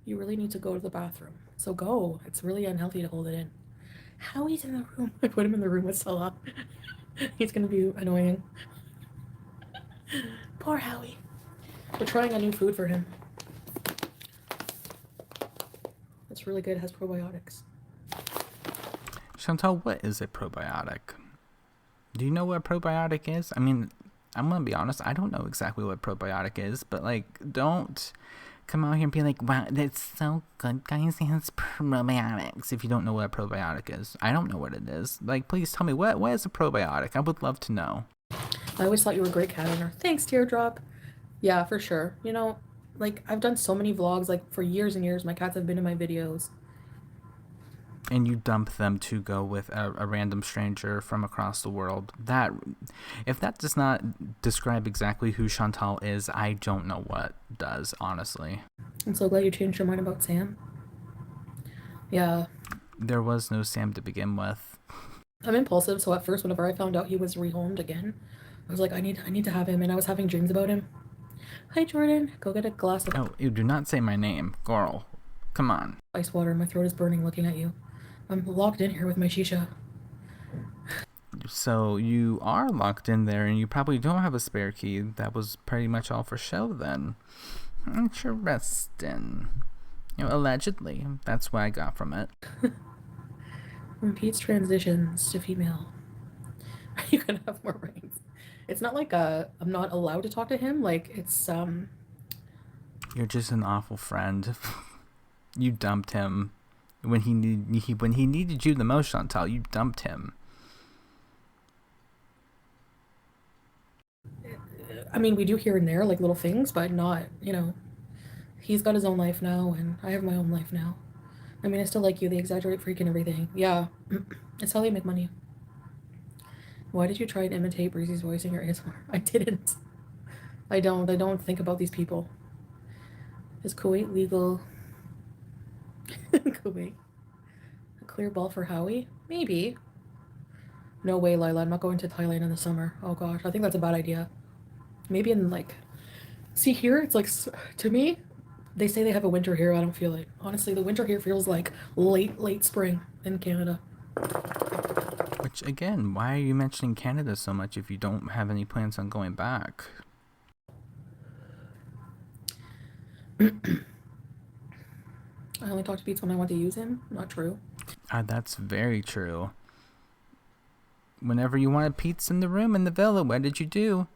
You really need to go to the bathroom. So go. It's really unhealthy to hold it in. Howie's in the room. I put him in the room with Salah. He's gonna be annoying. Poor Howie. We're trying a new food for him. It's really good. It has probiotics. Chantal, what is a probiotic? Do you know what a probiotic is? I mean, I'm gonna be honest, I don't know exactly what probiotic is, but like, don't come out here and be like, wow, that's so good, guys, it has probiotics, if you don't know what a probiotic is. I don't know what it is. Like, please tell me, what is a probiotic? I would love to know. I always thought you were a great cat owner. Thanks, Teardrop. Yeah, for sure. You know, like I've done so many vlogs, like for years and years. My cats have been in my videos. And you dump them to go with a random stranger from across the world. That, if that does not describe exactly who Chantal is, I don't know what does, honestly. I'm so glad you changed your mind about Sam. Yeah, There was no Sam to begin with. I'm impulsive, so at first, whenever I found out he was rehomed again, I was like, I need to have him, and I was having dreams about him. Hi, Jordan. Go get a glass of Oh, you do not say my name, girl. Come on. ice water. My throat is burning looking at you. I'm locked in here with my shisha. So you are locked in there, and you probably don't have a spare key. That was pretty much all for show, then. Interesting. Allegedly, that's what I got from it. When Pete's transitions to female, are you gonna have more brains? It's not like I'm not allowed to talk to him. Like it's You're just an awful friend. You dumped him when he needed you the most, Chantal. You dumped him. I mean, we do here and there like little things, but not, he's got his own life now, and I have my own life now. I mean, I still like you. They exaggerate freaking everything. Yeah, it's how they make money. Why did you try and imitate Breezy's voice in your ASMR? I didn't. I don't. I don't think about these people. Is Kuwait legal? Kuwait. A clear ball for Howie? Maybe. No way, Lila. I'm not going to Thailand in the summer. Oh gosh, I think that's a bad idea. Maybe in like, see here, it's like, to me, they say they have a winter here. I don't feel it. Honestly, the winter here feels like late spring in Canada. Which, again, why are you mentioning Canada so much if you don't have any plans on going back? I only talk to Beats when I want to use him. Not true. That's very true. Whenever you wanted Pete's in the room in the villa, what did you do?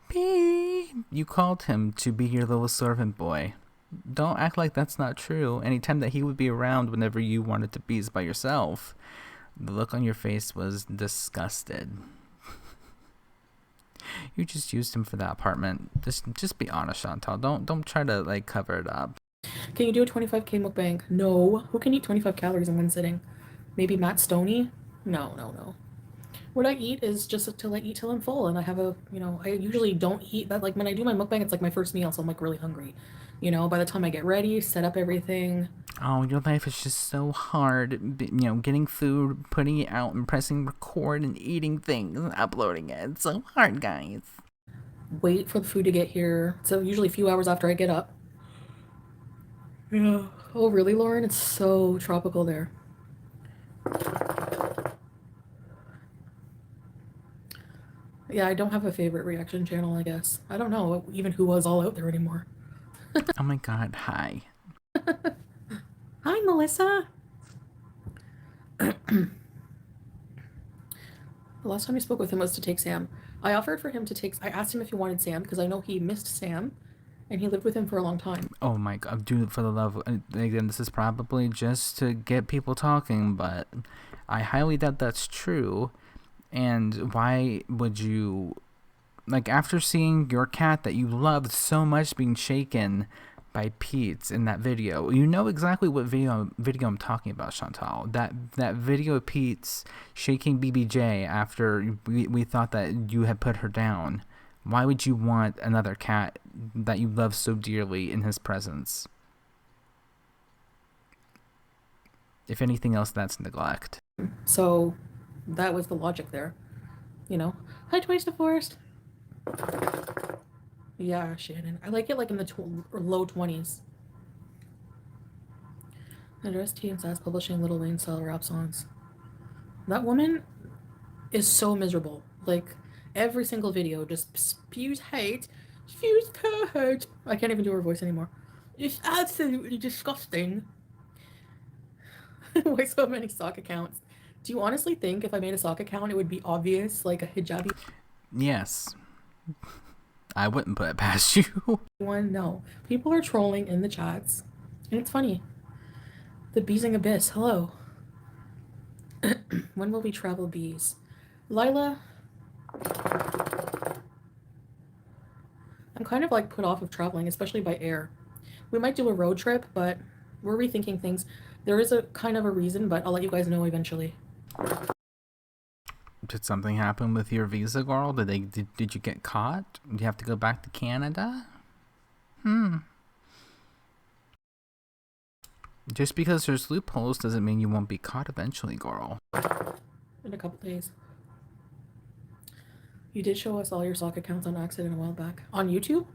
Pete! You called him to be your little servant boy. Don't act like that's not true. Anytime that he would be around whenever you wanted to be by yourself, the look on your face was disgusted. You just used him for that apartment. Just be honest, Chantal. Don't try to like cover it up. Can you do a 25K mukbang? No. Who can eat 25 calories in one sitting? Maybe Matt Stoney? No. What I eat is just till I eat till I'm full, and I have I usually don't eat that. Like when I do my mukbang, it's like my first meal, so I'm like really hungry. By the time I get ready, set up everything. Oh, your life is just so hard. Getting food, putting it out, and pressing record and eating things and uploading it. It's so hard, guys. Wait for the food to get here. So usually a few hours after I get up. Yeah. Oh, really, Lauren? It's so tropical there. Yeah, I don't have a favorite reaction channel, I guess. I don't know even who was all out there anymore. Oh my god, hi. Hi, Melissa. The last time I spoke with him was to take Sam. I offered for him to take. I asked him if he wanted Sam because I know he missed Sam, and he lived with him for a long time. Oh my god, dude, for the love. Again, this is probably just to get people talking, but I highly doubt that's true. And why would you Like after seeing your cat that you loved so much being shaken by Pete in that video, you know exactly what video I'm talking about, Chantal. That video of Pete's shaking BBJ after we thought that you had put her down. Why would you want another cat that you love so dearly in his presence? If anything else, that's neglect. So that was the logic there, you know. Hi, Twice the Forest. Yeah, Shannon. I like it like in the low 20s. Address T and Sass publishing Lil Wayne style rap songs. That woman is so miserable. Like every single video just spews hate, spews hate. I can't even do her voice anymore. It's absolutely disgusting. Why so many sock accounts? Do you honestly think if I made a sock account, it would be obvious, like a hijabi Yes, I wouldn't put it past you. one? No. People are trolling in the chats, and it's funny. The Beesing Abyss, hello. When will we travel bees? Lila, I'm kind of like put off of traveling, especially by air. We might do a road trip, but we're rethinking things. There is a kind of a reason, but I'll let you guys know eventually. Did something happen with your visa, girl? Did you get caught? Do you have to go back to Canada? Just because there's loopholes doesn't mean you won't be caught eventually, girl. In a couple days. You did show us all your sock accounts on accident a while back. On YouTube?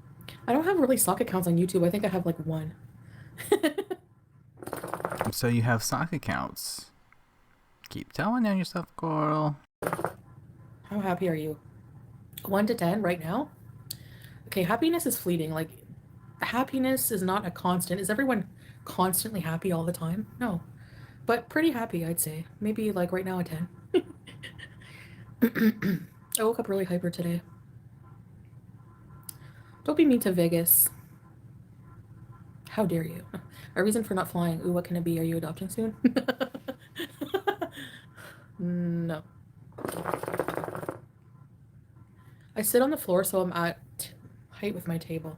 I don't have really sock accounts on YouTube. I think I have like one. So you have sock accounts. Keep telling on yourself, girl. How happy are you? 1 to 10 right now? Okay, happiness is fleeting. Like, happiness is not a constant. Is everyone constantly happy all the time? No. But pretty happy, I'd say. Maybe like right now a 10. I woke up really hyper today. Don't be mean to Vegas. How dare you? A reason for not flying. Ooh, what can it be? Are you adopting soon? No. I sit on the floor so I'm at height with my table.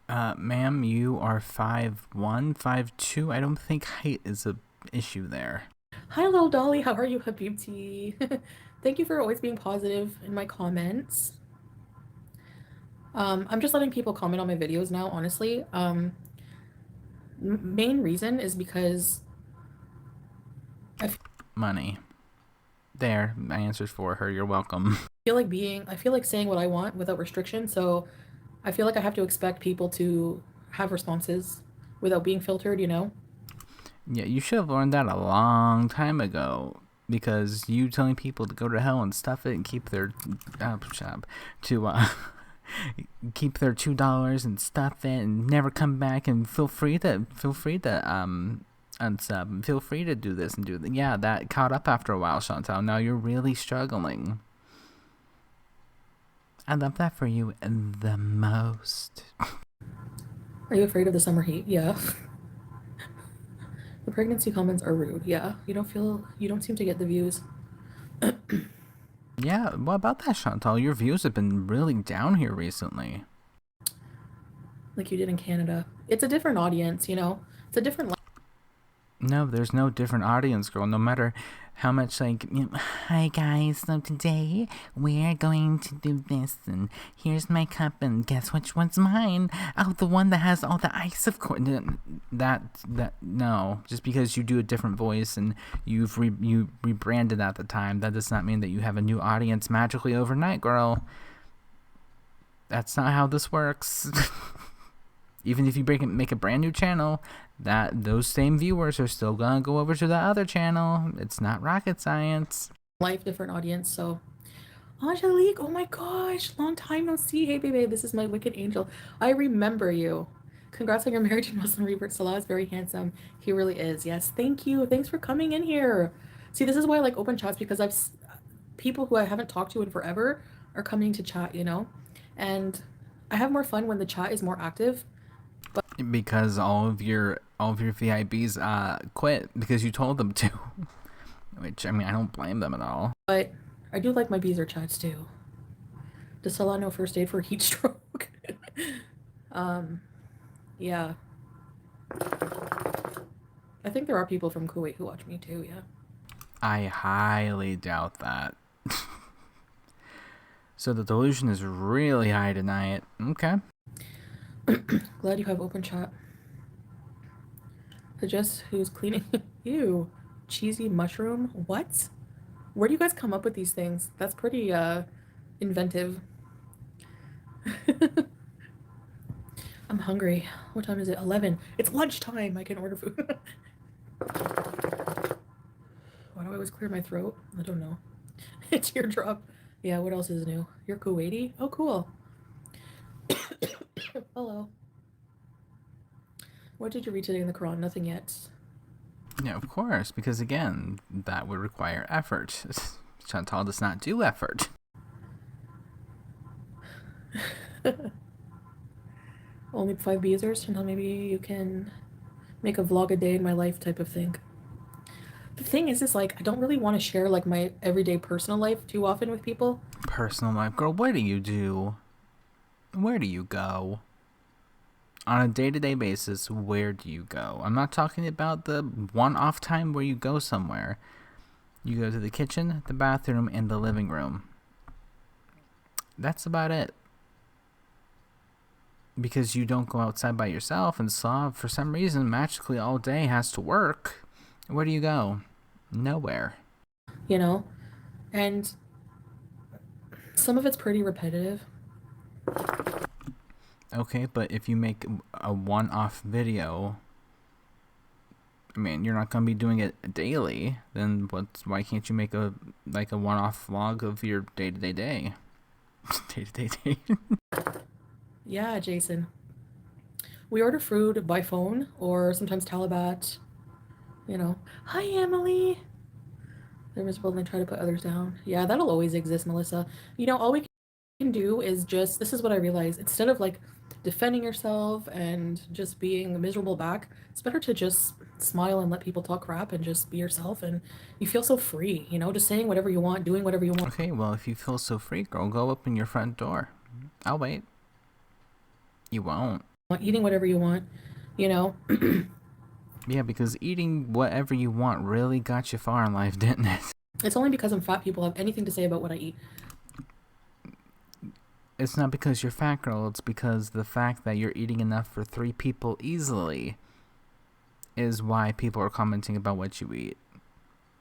Ma'am, you are 5'1", 5'2". I don't think height is a issue there. Hi, little Dolly. How are you, Habibti? Thank you for always being positive in my comments. I'm just letting people comment on my videos now, honestly. Main reason is because Money. There, my answer's for her. You're welcome. I feel like saying what I want without restriction, so I feel like I have to expect people to have responses without being filtered, you know? Yeah, you should have learned that a long time ago. Because you telling people to go to hell and stuff it and keep their keep their $2 and stuff it and never come back and feel free to unsub and feel free to do this and do that. Yeah, that caught up after a while, Chantal. Now you're really struggling. I love that for you the most. Are you afraid of the summer heat? Yeah. The pregnancy comments are rude. Yeah. You don't seem to get the views. Yeah, what about that, Chantal? Your views have been really down here recently. Like you did in Canada. It's a different audience, you know? It's a different No, there's no different audience, girl. No matter how much, like, hi guys, so today we're going to do this, and here's my cup, and guess which one's mine? Oh, the one that has all the ice, of course. No. Just because you do a different voice and you rebranded at the time, that does not mean that you have a new audience magically overnight, girl. That's not how this works. Even if you make a brand new channel, those same viewers are still gonna go over to the other channel. It's not rocket science. life, different audience. So, Angelique, oh my gosh, long time no see. Hey, baby, this is my wicked angel. I remember you. Congrats on your marriage to Muslim Revert Salah is very handsome. He really is. Yes, thank you. Thanks for coming in here. See, this is why I like open chats because people who I haven't talked to in forever are coming to chat, you know, and I have more fun when the chat is more active. Because all of your VIBs quit because you told them to. Which, I mean, I don't blame them at all. But I do like my Beezer chats too. Does Solano first aid for heat stroke? Yeah. I think there are people from Kuwait who watch me too, yeah. I highly doubt that. So the delusion is really high tonight. Okay. Glad you have open chat. Suggest who's cleaning. Ew. Cheesy mushroom? What? Where do you guys come up with these things? That's pretty inventive. I'm hungry. What time is it? 11. It's lunchtime. I can order food. Why do I always clear my throat? I don't know. Teardrop. Yeah, what else is new? You're Kuwaiti? Oh, cool. Hello. What did you read today in the Quran? Nothing yet. Yeah, of course, because again, that would require effort. Chantal does not do effort. Only 5 users? Chantal, maybe you can make a vlog a day in my life type of thing. The thing is like, I don't really want to share like my everyday personal life too often with people. Personal life, girl, what do you do? Where do you go? On a day-to-day basis, where do you go? I'm not talking about the one-off time where you go somewhere. You go to the kitchen, the bathroom, and the living room. That's about it. Because you don't go outside by yourself, and Slav, for some reason, magically all day has to work. Where do you go? Nowhere. You know? And some of it's pretty repetitive. Okay, but if you make a one-off video, I mean, you're not gonna be doing it daily. Then why can't you make a one-off vlog of your day-to-day day? Day-to-day day. Yeah, Jason. We order food by phone or sometimes Talabat. You know, hi Emily. They're miserable and they try to put others down. Yeah, that'll always exist, Melissa. You know, all we can do is just, this is what I realize. Instead of like defending yourself and just being miserable back, it's better to just smile and let people talk crap and just be yourself. And you feel so free, you know, just saying whatever you want, doing whatever you want. Okay, well, if you feel so free, girl, go open your front door. I'll wait. You won't. Eating whatever you want, you know. Yeah, because eating whatever you want really got you far in life, didn't it? It's only because I'm fat people have anything to say about what I eat. It's not because you're fat, girl. It's because the fact that you're eating enough for 3 people easily is why people are commenting about what you eat.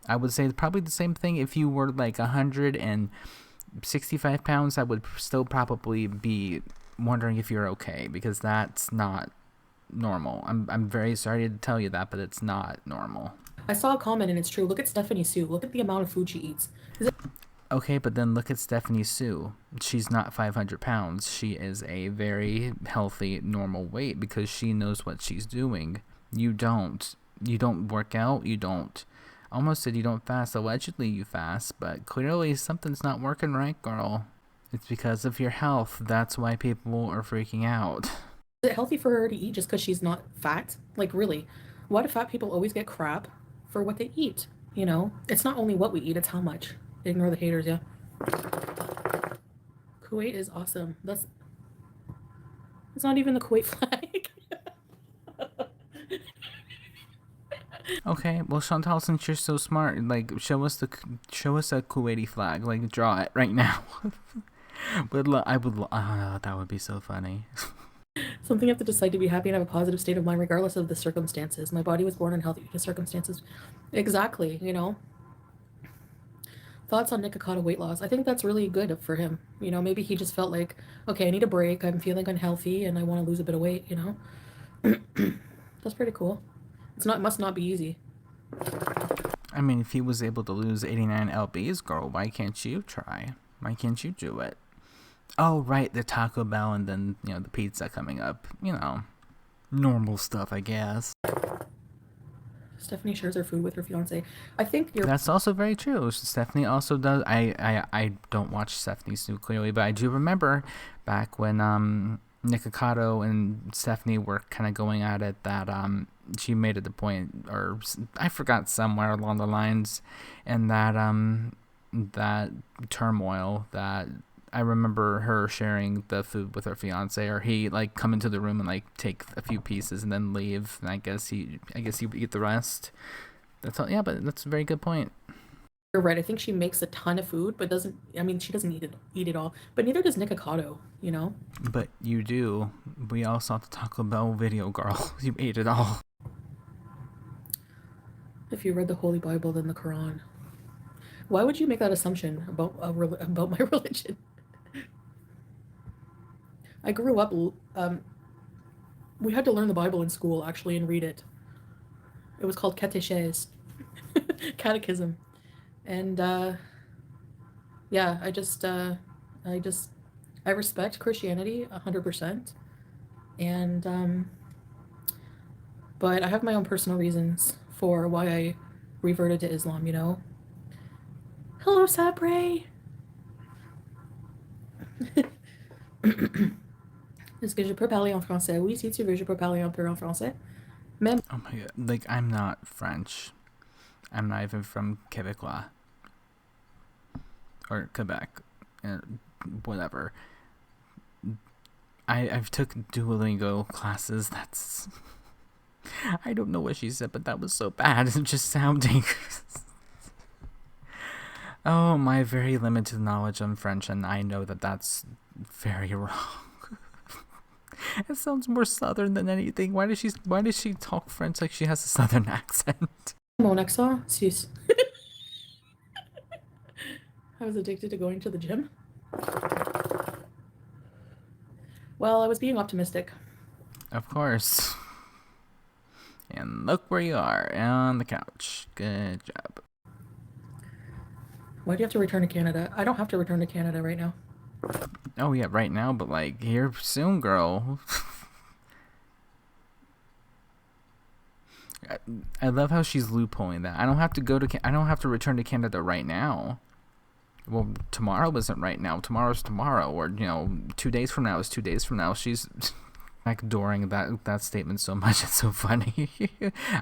I would say probably the same thing if you were like 165 pounds. I would still probably be wondering if you're okay, because that's not normal. I'm very sorry to tell you that, but it's not normal. I saw a comment and it's true. Look at Stephanie Sue. Look at the amount of food she eats. Okay, but then look at Stephanie Sue. She's not 500 pounds. She is a very healthy, normal weight because she knows what she's doing. You don't. You don't work out. You don't. Almost said you don't fast. Allegedly you fast, but clearly something's not working right, girl. It's because of your health. That's why people are freaking out. Is it healthy for her to eat just because she's not fat? Like, really? Why do fat people always get crap for what they eat? You know, it's not only what we eat, it's how much. Ignore the haters, yeah. Kuwait is awesome. It's not even the Kuwait flag. Okay, well, Chantal, since you're so smart, like, show us a Kuwaiti flag. Like, draw it right now. That would be so funny. Something you have to decide to be happy and have a positive state of mind regardless of the circumstances. My body was born in healthy circumstances. Exactly, you know. Thoughts on Nikocado weight loss? I think that's really good for him. You know, maybe he just felt like, okay, I need a break. I'm feeling unhealthy and I want to lose a bit of weight, you know. That's pretty cool. It must not be easy. I mean, if he was able to lose 89 lbs, girl, why can't you try? Why can't you do it? Oh, right, the Taco Bell and then, you know, the pizza coming up. You know, normal stuff, I guess. Stephanie shares her food with her fiance. I think you're. That's also very true. Stephanie also does. I don't watch Stephanie Sue clearly, but I do remember back when Nikocado and Stephanie were kind of going at it that she made it the point, or I forgot somewhere along the lines, and that that turmoil that I remember her sharing the food with her fiance, or he like come into the room and like take a few pieces and then leave. And I guess he would eat the rest. That's all. Yeah, but that's a very good point. You're right. I think she makes a ton of food, but doesn't. I mean, she doesn't eat it all. But neither does Nikocado. You know. But you do. We all saw the Taco Bell video, girl. You ate it all. If you read the Holy Bible, then the Quran. Why would you make that assumption about my religion? I grew up. We had to learn the Bible in school actually and read it. It was called catechese, catechism, and yeah, I just, I respect Christianity 100%, and but I have my own personal reasons for why I reverted to Islam. You know. Hello, Sabre. Est-ce que je peux parler en français? Oui, si tu veux, je peux parler un peu en français. Même. Oh my god! Like I'm not French. I'm not even from Quebecois or Quebec, whatever. I've took Duolingo classes. That's I don't know what she said, but that was so bad. It's just sounding. Oh, my very limited knowledge on French, and I know that that's very wrong. It sounds more southern than anything. Why does she talk French like she has a southern accent? Mon accent, sus. I was addicted to going to the gym. Well, I was being optimistic. Of course. And look where you are, on the couch. Good job. Why do you have to return to Canada? I don't have to return to Canada right now. Oh yeah, right now, but like here soon, girl. I love how she's loopholing that. I don't have to I don't have to return to Canada right now. Well, tomorrow isn't right now. Tomorrow's tomorrow, or 2 days from now is 2 days from now. She's backdooring that statement so much. It's so funny.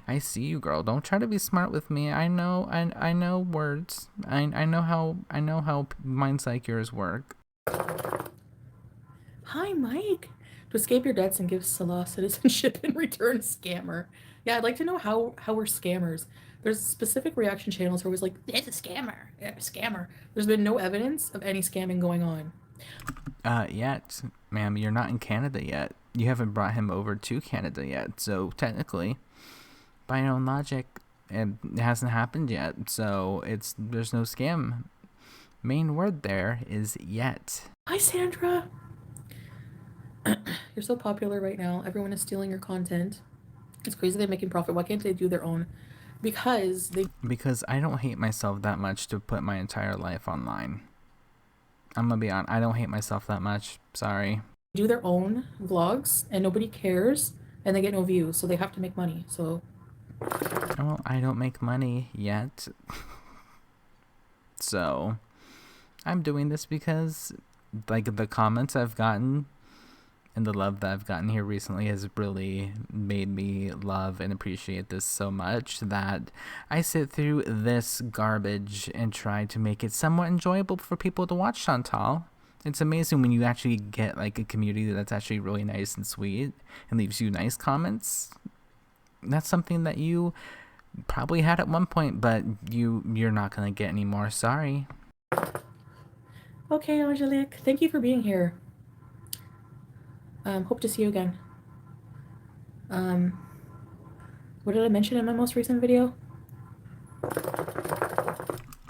I see you, girl. Don't try to be smart with me. I know words. I know how minds like yours work. Hi, Mike. To escape your debts and give Salah citizenship in return, scammer. Yeah, I'd like to know how we're scammers. There's specific reaction channels where it was like, it's a scammer. Yeah, a scammer. There's been no evidence of any scamming going on. Yet, ma'am, you're not in Canada yet. You haven't brought him over to Canada yet. So technically, by your own logic, it hasn't happened yet. So there's no scam. Main word there is yet. Hi, Sandra. You're so popular right now. Everyone is stealing your content. It's crazy they're making profit. Why can't they do their own? Because I don't hate myself that much to put my entire life online. I'm gonna be honest. I don't hate myself that much. Sorry. do their own vlogs and nobody cares and they get no views, so they have to make money. So Well, I don't make money yet. So I'm doing this because like the comments I've gotten and the love that I've gotten here recently has really made me love and appreciate this so much that I sit through this garbage and try to make it somewhat enjoyable for people to watch, Chantal. It's amazing when you actually get like a community that's actually really nice and sweet and leaves you nice comments. That's something that you probably had at one point, but you're not gonna get anymore. Sorry. okay, Angelique, thank you for being here. Hope to see you again. What did I mention in my most recent video?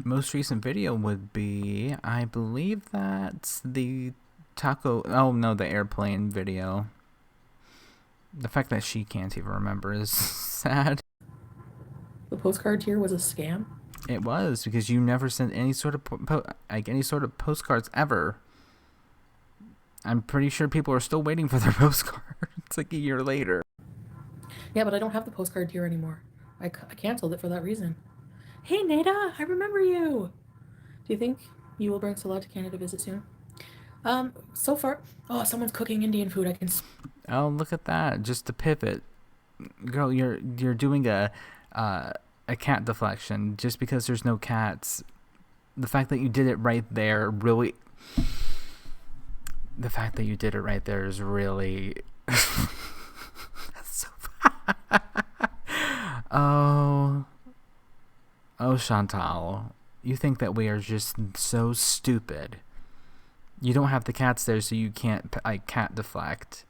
Most recent video would be, I believe that's the taco. Oh no, the airplane video. The fact that she can't even remember is sad. The postcard here was a scam. It was because you never sent any sort of any sort of postcards ever. I'm pretty sure people are still waiting for their postcards like a year later. Yeah, but I don't have the postcard here anymore. I canceled it for that reason. Hey, Nada, I remember you. Do you think you will bring Salah to Canada to visit soon? So far, oh, someone's cooking Indian food. I can. Oh, look at that! Just to pivot, girl, you're doing a cat deflection just because there's no cats. The fact that you did it right there really. The fact that you did it right there is really. That's so. Oh, oh, Chantal, you think that we are just so stupid. You don't have the cats there, so you can't like cat deflect.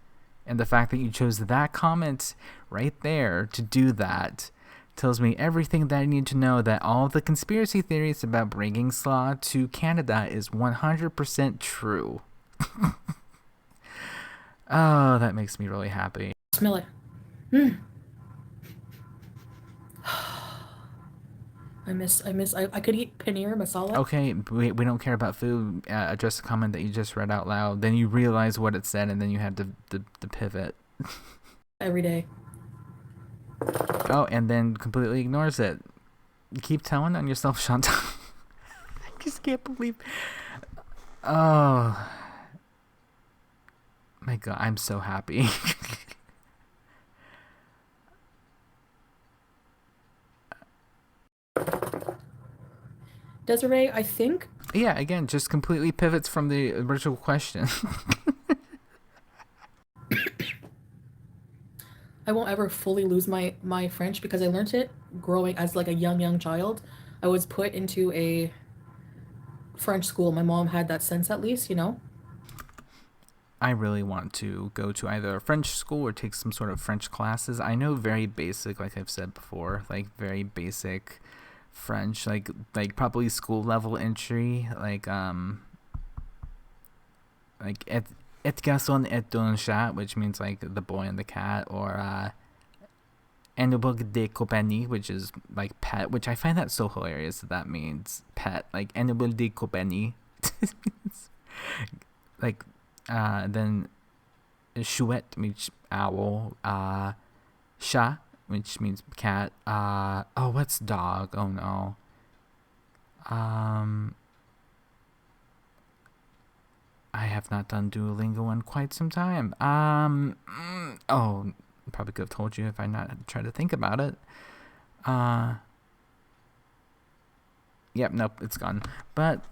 And the fact that you chose that comment right there to do that tells me everything that I need to know, that all the conspiracy theories about bringing slaw to Canada is 100% true. Oh, that makes me really happy. Smell it. Mm. I could eat paneer masala Okay, we don't care about food. Address a comment that you just read out loud. Then you realize what it said, and then you had to pivot. every day. Oh, and then completely ignores it. You keep telling on yourself, Chantal. I just can't believe. Oh my god, I'm so happy. Desiree, I think Yeah, again, just completely pivots from the original question. I won't ever fully lose my French because I learned it growing as like a young child. I was put into a French school. My mom had that sense at least, you know. I really want to go to either a French school or take some sort of French classes. I know very basic, like I've said before, like very basic French, like probably school level entry, like et garçon et un chat, which means like the boy and the cat, or un de compagnie, which is like pet, which I find that so hilarious that means pet, like un de compagnie. Like then chouette, which owl, chat, which means cat. Oh, what's dog? Oh no. I have not done Duolingo in quite some time. Oh, probably could have told you if I not tried to think about it. Yep, nope, it's gone. But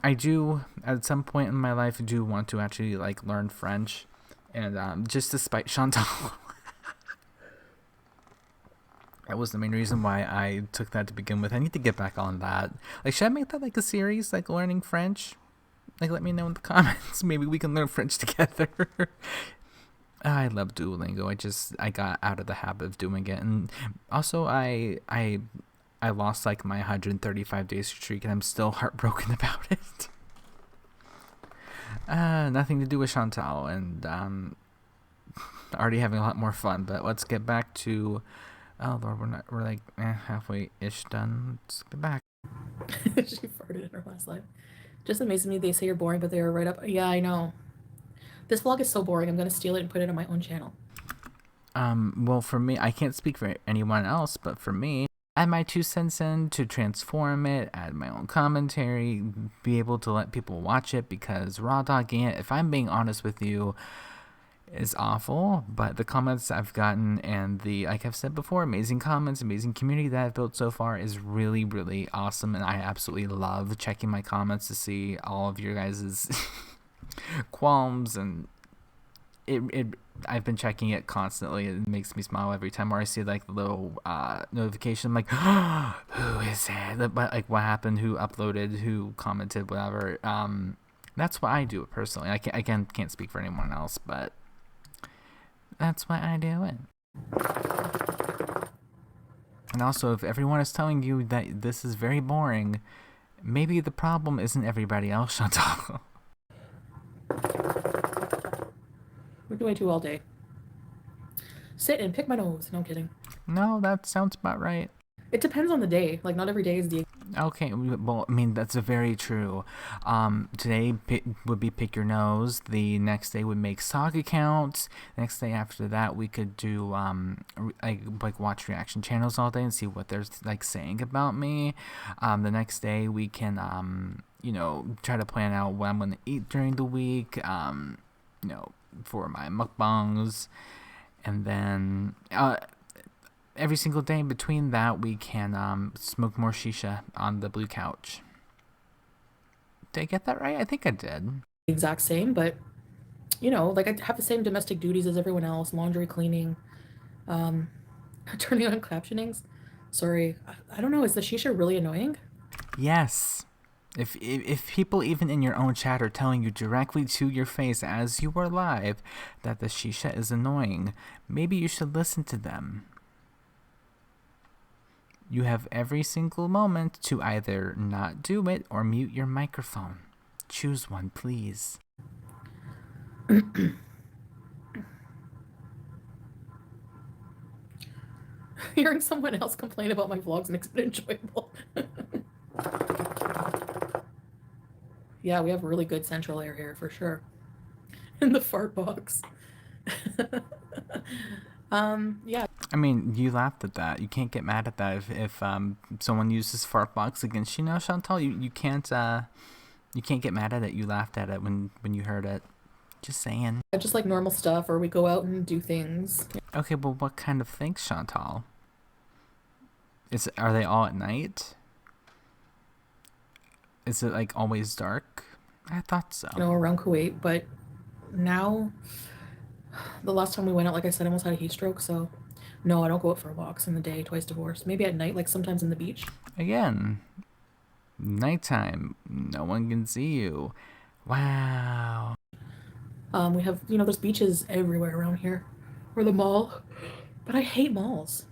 I do, at some point in my life, do want to actually like learn French, and just despite Chantal, that was the main reason why I took that to begin with. I need to get back on that. Like, should I make that like a series, like learning French? Like, let me know in the comments. Maybe we can learn French together. I love Duolingo. I got out of the habit of doing it, and also I lost like my 135 days streak, and I'm still heartbroken about it. Nothing to do with Chantal, and already having a lot more fun. But let's get back to. Oh Lord, we're like halfway ish done. Let's get back. She farted in her last life. Just amazes me they say you're boring, but they are right up. Yeah, I know. This vlog is so boring. I'm gonna steal it and put it on my own channel. Well, for me, I can't speak for anyone else, but for me, add my 2 cents in to transform it, add my own commentary, be able to let people watch it, because raw dogging it, if I'm being honest with you, is awful. But the comments I've gotten and the, like I've said before, amazing comments, amazing community that I've built so far is really, really awesome, and I absolutely love checking my comments to see all of your guys' qualms, and it I've been checking it constantly. It makes me smile every time where I see like the little notification. I'm like, who is it? But like, what happened? Who uploaded? Who commented? Whatever. That's why I do it personally. I can't speak for anyone else, but that's why I do it. And also, if everyone is telling you that this is very boring, maybe the problem isn't everybody else, Chantal. What do I do all day? Sit and pick my nose. No, I'm kidding. No, that sounds about right. It depends on the day. Like, not every day is the. Okay, well, I mean, that's very true. Today would be pick your nose. The next day would make saga counts. The next day after that, we could do like watch reaction channels all day and see what they're like saying about me. The next day we can try to plan out what I'm gonna eat during the week. For my mukbangs, and then every single day in between that, we can smoke more shisha on the blue couch. Did I get that right? I think I did. Exact same, but You know, like I have the same domestic duties as everyone else, laundry, cleaning, um, turning on captionings. Sorry, I don't know. Is the shisha really annoying? Yes. If people even in your own chat are telling you directly to your face as you are live that the shisha is annoying, maybe you should listen to them. You have every single moment to either not do it or mute your microphone. Choose one, please. Hearing someone else complain about my vlogs makes it enjoyable. Yeah, we have really good central air here for sure. In the fart box. Yeah. I mean, you laughed at that. You can't get mad at that if someone uses fart box against you now, Chantal. You can't get mad at it. You laughed at it when you heard it. Just saying. Just like normal stuff, or we go out and do things. Okay, but what kind of things, Chantal? Are they all at night? Is it like always dark? I thought so. You know, around Kuwait, but now the last time we went out, like I said, I almost had a heat stroke, so no, I don't go out for walks in the day, twice divorced. Maybe at night, like sometimes in the beach. Again, nighttime. No one can see you. Wow. We have, you know, there's beaches everywhere around here. Or the mall. But I hate malls.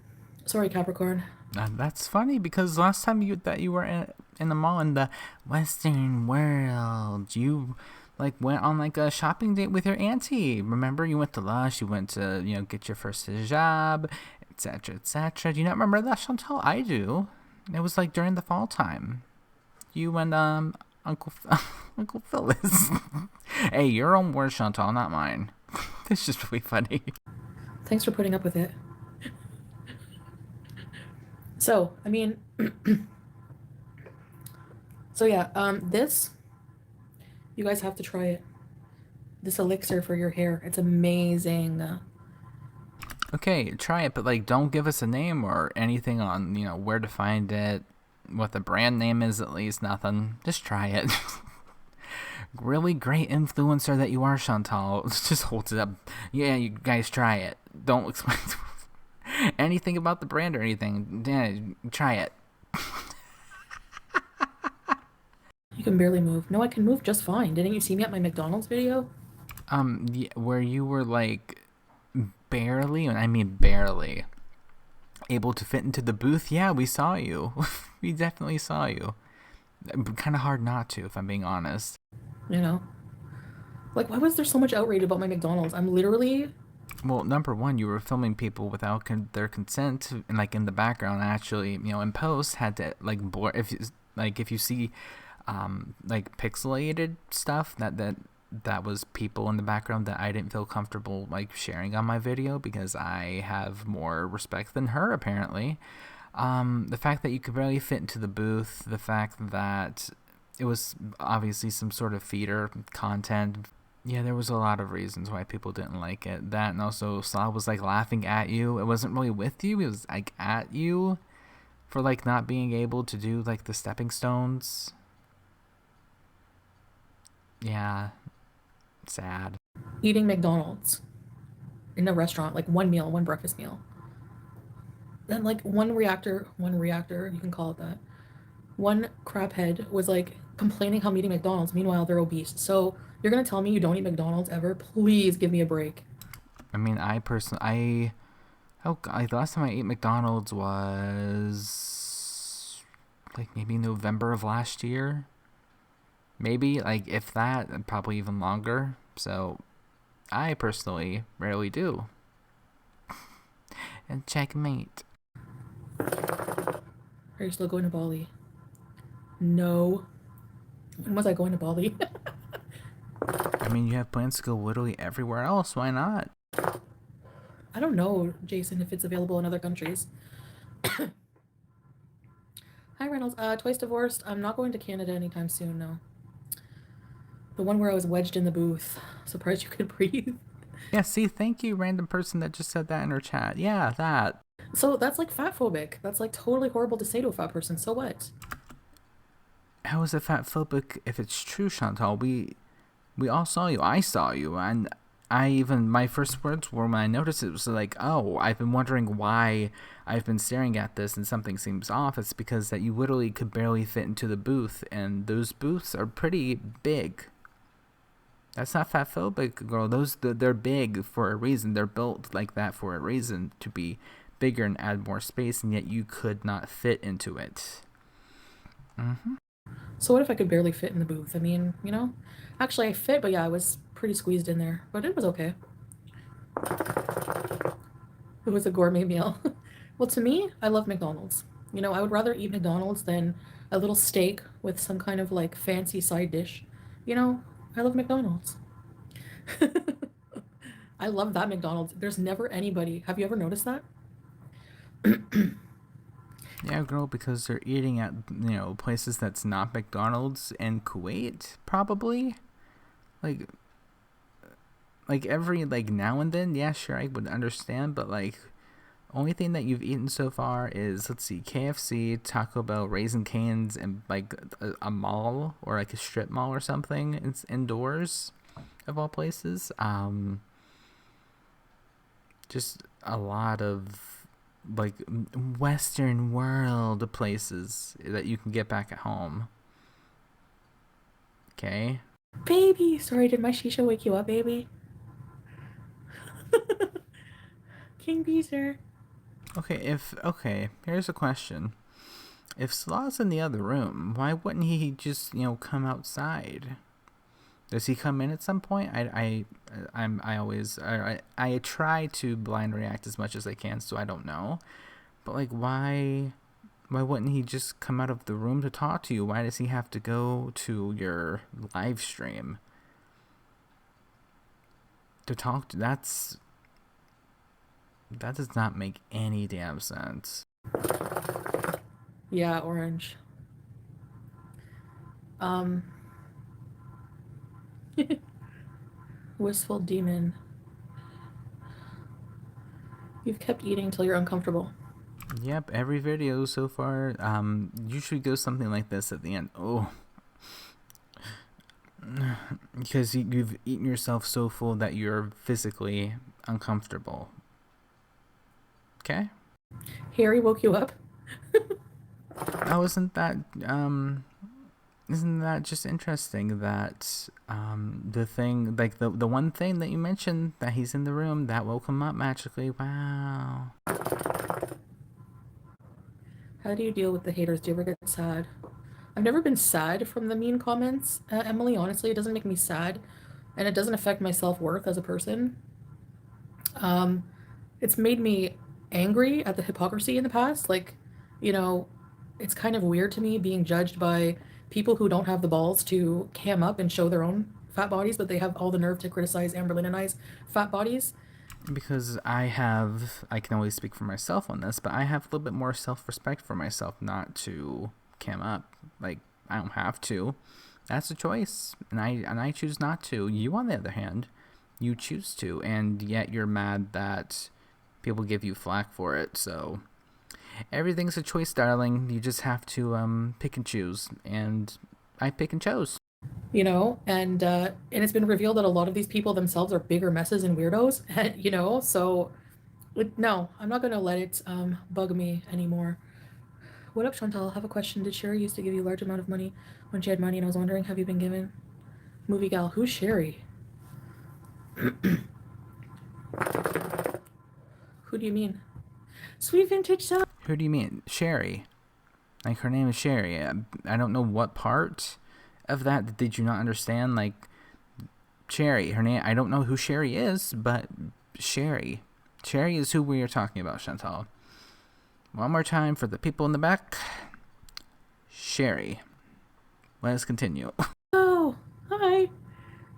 Sorry, Capricorn. That's funny because last time you were in the mall in the Western world, you like went on like a shopping date with your auntie. Remember, you went to Lush, you went to get your first job, etc., etc. Do you not remember that, Chantal? I do. It was like during the fall time. You and Uncle Uncle Phyllis. Hey, your own words, Chantal, not mine. It's just really funny. Thanks for putting up with it. So, I mean, so yeah, this, you guys have to try it. This elixir for your hair. It's amazing. Okay, try it, but like, don't give us a name or anything on where to find it, what the brand name is. At least nothing. Just try it. Really great influencer that you are, Chantal. Just holds it up. Yeah, you guys try it. Don't explain anything about the brand or anything. Yeah, try it. You can barely move. No, I can move just fine. Didn't you see me at my McDonald's video? Yeah, where you were like barely, and I mean barely, able to fit into the booth. Yeah, we saw you. We definitely saw you. Kind of hard not to, if I'm being honest. You know? Like, why was there so much outrage about my McDonald's? I'm literally. Well, number one, you were filming people without their consent, and like in the background, actually, in post, had to like blur if you see, like pixelated stuff that was people in the background that I didn't feel comfortable like sharing on my video because I have more respect than her apparently. The fact that you could barely fit into the booth, the fact that it was obviously some sort of feeder content. Yeah, there was a lot of reasons why people didn't like it. That, and also Slav was like laughing at you. It wasn't really with you, it was like at you for like not being able to do like the stepping stones. Yeah, sad. Eating McDonald's in a restaurant, like one meal, one breakfast meal. Then like one reactor, you can call it that. One crabhead was like complaining how I'm eating McDonald's. Meanwhile, they're obese. So you're gonna tell me you don't eat McDonald's ever? Please give me a break. I mean, I personally, the last time I ate McDonald's was like maybe November of last year. Maybe, like, if that, and probably even longer. So, I personally rarely do. And checkmate. Are you still going to Bali? No. When was I going to Bali? I mean, you have plans to go literally everywhere else. Why not? I don't know, Jason, if it's available in other countries. Hi, Reynolds. Twice divorced. I'm not going to Canada anytime soon, no. The one where I was wedged in the booth. Surprised you could breathe. Yeah, see, thank you, random person that just said that in her chat. Yeah, that. So that's like fat phobic. That's like totally horrible to say to a fat person. So what? How is it fat phobic if it's true, Chantal? We We all saw you. I saw you, and I even my first words were when I noticed it was like, "Oh, I've been wondering why I've been staring at this and something seems off." It's because that you literally could barely fit into the booth, and those booths are pretty big. That's not fat phobic, girl. They're big for a reason. They're built like that for a reason, to be bigger and add more space, and yet you could not fit into it. Mm-hmm. So what if I could barely fit in the booth? I mean, actually I fit, but yeah, I was pretty squeezed in there, but it was okay. It was a gourmet meal. Well, to me, I love McDonald's. I would rather eat McDonald's than a little steak with some kind of like fancy side dish. You know, I love McDonald's. I love that McDonald's. There's never anybody. Have you ever noticed that? Yeah, girl, because they're eating at places that's not McDonald's in Kuwait, probably. Like every like now and then, yeah, sure, I would understand, but like only thing that you've eaten so far is, let's see, KFC, Taco Bell, Raising Cane's, and like a mall or like a strip mall or something. It's indoors, of all places. Just a lot of like Western world places that you can get back at home. Okay. Baby, sorry, did my shisha wake you up, baby? King Beezer. Okay, here's a question. If Slaw's in the other room, why wouldn't he just come outside? Does he come in at some point? I try to blind react as much as I can, so I don't know. But like, why wouldn't he just come out of the room to talk to you? Why does he have to go to your live stream to talk to? That does not make any damn sense. Yeah, orange. Um, Wistful demon. You've kept eating till you're uncomfortable. Yep, every video so far usually goes something like this at the end. Oh, because you've eaten yourself so full that you're physically uncomfortable. Okay? Harry woke you up? Oh, isn't that just interesting that the thing, like the one thing that you mentioned, that he's in the room, that woke him up magically. Wow. How do you deal with the haters? Do you ever get sad? I've never been sad from the mean comments, Emily. Honestly, it doesn't make me sad, and it doesn't affect my self-worth as a person. Um, it's made me angry at the hypocrisy in the past. Like, you know, it's kind of weird to me being judged by people who don't have the balls to cam up and show their own fat bodies, but they have all the nerve to criticize Amberlynn and I's fat bodies. Because I can only speak for myself on this, but I have a little bit more self-respect for myself not to cam up. Like, I don't have to. That's a choice, and I choose not to. You, on the other hand, you choose to, and yet you're mad that people give you flack for it. So everything's a choice, darling. You just have to pick and choose, and I pick and chose. And it's been revealed that a lot of these people themselves are bigger messes and weirdos, so no, I'm not gonna let it bug me anymore. What up, Chantal? I have a question. Did Sherry used to give you a large amount of money when she had money? And I was wondering, have you been given? Movie gal, who's Sherry? Who do you mean? Sweet vintage self. Who do you mean? Sherry. Like, her name is Sherry. I don't know what part of that did you not understand. Like, Sherry, her name, I don't know who Sherry is, but Sherry. Sherry is who we are talking about, Chantal. One more time for the people in the back. Sherry. Let us continue. Oh, hi.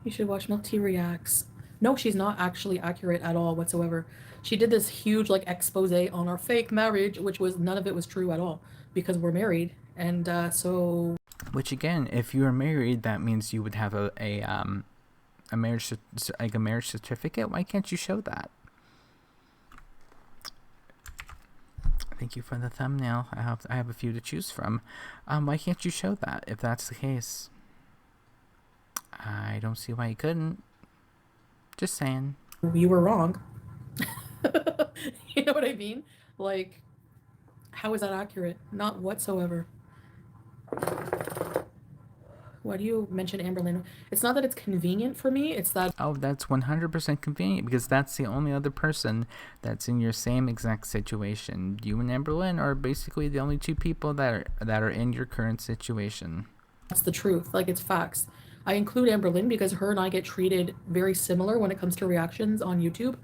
You should watch Milk Tea Reacts. No, she's not actually accurate at all whatsoever. She did this huge like expose on our fake marriage, which was none of it was true at all because we're married, and so. Which again, if you are married, that means you would have a marriage like a marriage certificate. Why can't you show that? Thank you for the thumbnail. I have a few to choose from. Why can't you show that if that's the case? I don't see why you couldn't. Just saying. You were wrong. You know what I mean? Like, how is that accurate? Not whatsoever. Why do you mention Amberlynn? It's not that it's convenient for me, it's that Oh, that's 100% convenient because that's the only other person that's in your same exact situation. You and Amberlynn are basically the only two people that are in your current situation. that's the truth. Like, it's facts. I include Amberlynn because her and I get treated very similar when it comes to reactions on YouTube.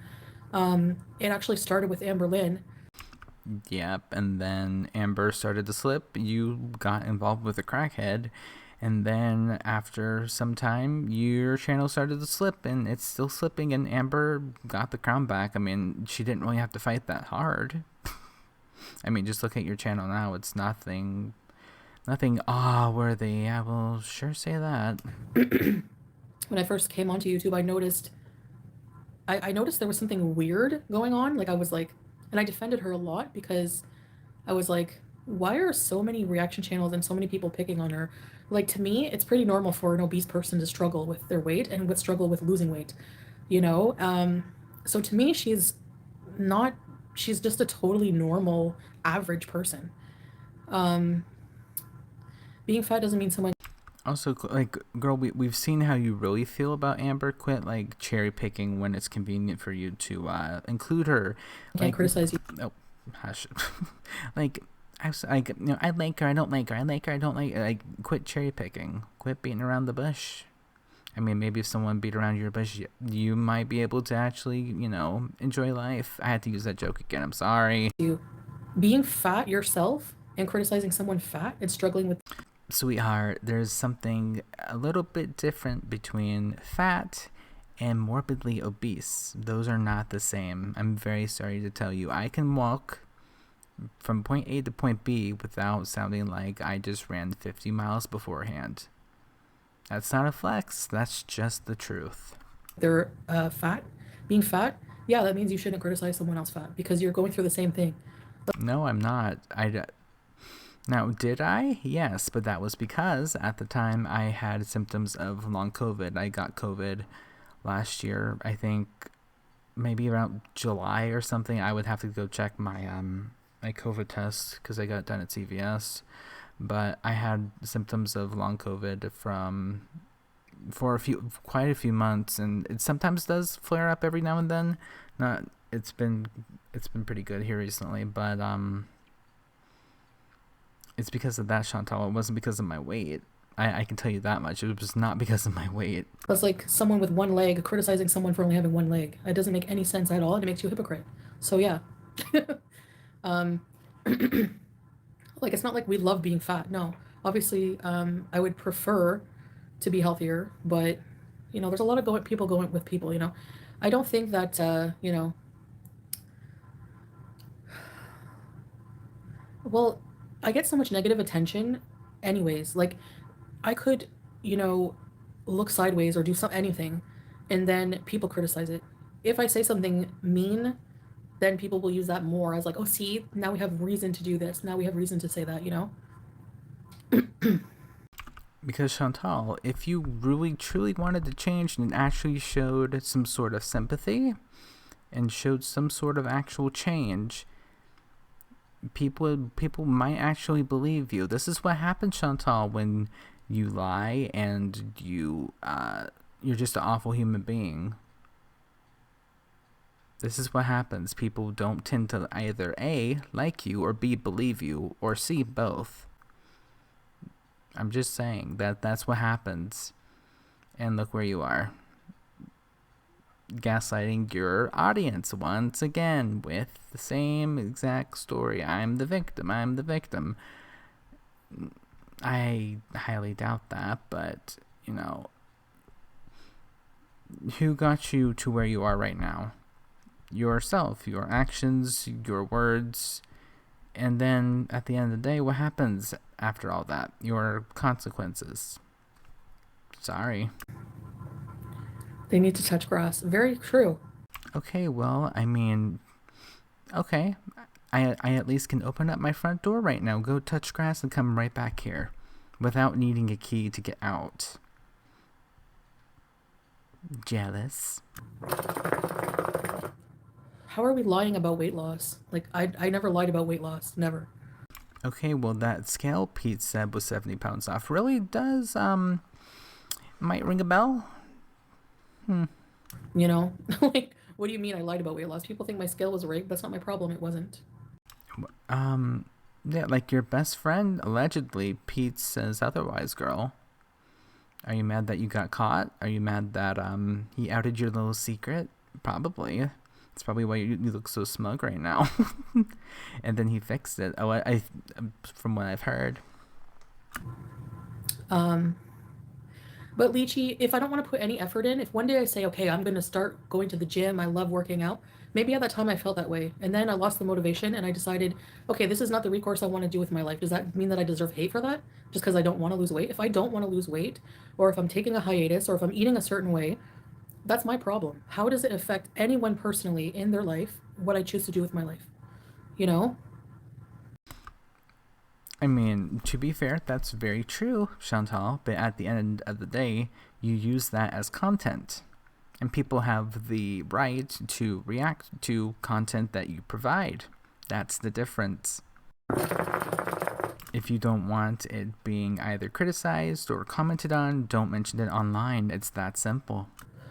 It actually started with Amberlynn. Yep, and then Amber started to slip. You got involved with a crackhead, and then after some time, your channel started to slip, and it's still slipping. And Amber got the crown back. I mean, she didn't really have to fight that hard. I mean, just look at your channel now. It's nothing awe-worthy. I will sure say that. When I first came onto YouTube, I noticed there was something weird going on. Like, I was like, and I defended her a lot because I was like, why are so many reaction channels and so many people picking on her? Like, to me, it's pretty normal for an obese person to struggle with their weight and with struggle with losing weight, you know? So to me, not, she's just a totally normal, average person. Um, Being fat doesn't mean someone Also, like, girl, we've seen how you really feel about Amber. Quit, like, cherry picking when it's convenient for you to include her. can't Like, criticize you. oh, hush. Like, I like her, I don't like her, I like her, I don't like her. Like, quit cherry picking. Quit beating around the bush. I mean, maybe if someone beat around your bush, you might be able to actually, enjoy life. I had to use that joke again. I'm sorry. Being fat yourself and criticizing someone fat and struggling with Sweetheart, there's something a little bit different between fat and morbidly obese. Those are not the same. I'm very sorry to tell you. I can walk from point A to point B without sounding like I just ran 50 miles beforehand. That's not a flex. That's just the truth. their fat, being fat, yeah, that means you shouldn't criticize someone else fat because you're going through the same thing. No, I'm not. Now, did I? Yes, but that was because at the time I had symptoms of long COVID. I got COVID last year. I think maybe around July or something. I would have to go check my COVID test because I got it done at CVS. But I had symptoms of long COVID for quite a few months, and it sometimes does flare up every now and then. Not it's been pretty good here recently, but it's because of that, Chantal. It wasn't because of my weight. I can tell you that much. It was not because of my weight. That's like someone with one leg criticizing someone for only having one leg. It doesn't make any sense at all, and it makes you a hypocrite. So yeah, um, like it's not like we love being fat. No, obviously, I would prefer to be healthier, but there's a lot of people going with people. I don't think that well, I get so much negative attention, anyways. Like I could, you know, look sideways or do anything, and then people criticize it. If I say something mean, then people will use that more as like, oh, see, now we have reason to do this. Now we have reason to say that. Because Chantal, if you really truly wanted to change and actually showed some sort of sympathy and showed some sort of actual change, people might actually believe you. This is what happens, Chantal, when you lie and you're just an awful human being. This is what happens. People don't tend to either A, like you, or B, believe you, or C, both. I'm just saying that's what happens. And look where you are. Gaslighting your audience once again with the same exact story. I'm the victim. I'm the victim. I highly doubt that, but, who got you to where you are right now? Yourself, your actions, your words. And then at the end of the day, what happens after all that? Your consequences. Sorry. They need to touch grass. Very true. Okay, well, I mean, okay. I at least can open up my front door right now, go touch grass, and come right back here without needing a key to get out. Jealous. How are we lying about weight loss? Like, I never lied about weight loss. Never. Okay, well, that scale Pete said was 70 pounds off really does, might ring a bell. You know? Like, what do you mean I lied about weight loss? People think my scale was rigged. That's not my problem. It wasn't. Um, yeah, like your best friend, allegedly, Pete says otherwise, girl. Are you mad that you got caught? Are you mad that, he outed your little secret? Probably. It's probably why you look so smug right now. And then he fixed it. Oh, from what I've heard. Um, But Lychee, if I don't want to put any effort in, if one day I say, okay, I'm going to start going to the gym, I love working out, maybe at that time I felt that way. And then I lost the motivation and I decided, okay, this is not the recourse I want to do with my life. Does that mean that I deserve hate for that? Just because I don't want to lose weight? If I don't want to lose weight, or if I'm taking a hiatus, or if I'm eating a certain way, that's my problem. How does it affect anyone personally in their life what I choose to do with my life? You know? I mean, to be fair, that's very true, Chantal, but at the end of the day, you use that as content. And people have the right to react to content that you provide. That's the difference. If you don't want it being either criticized or commented on, don't mention it online. It's that simple.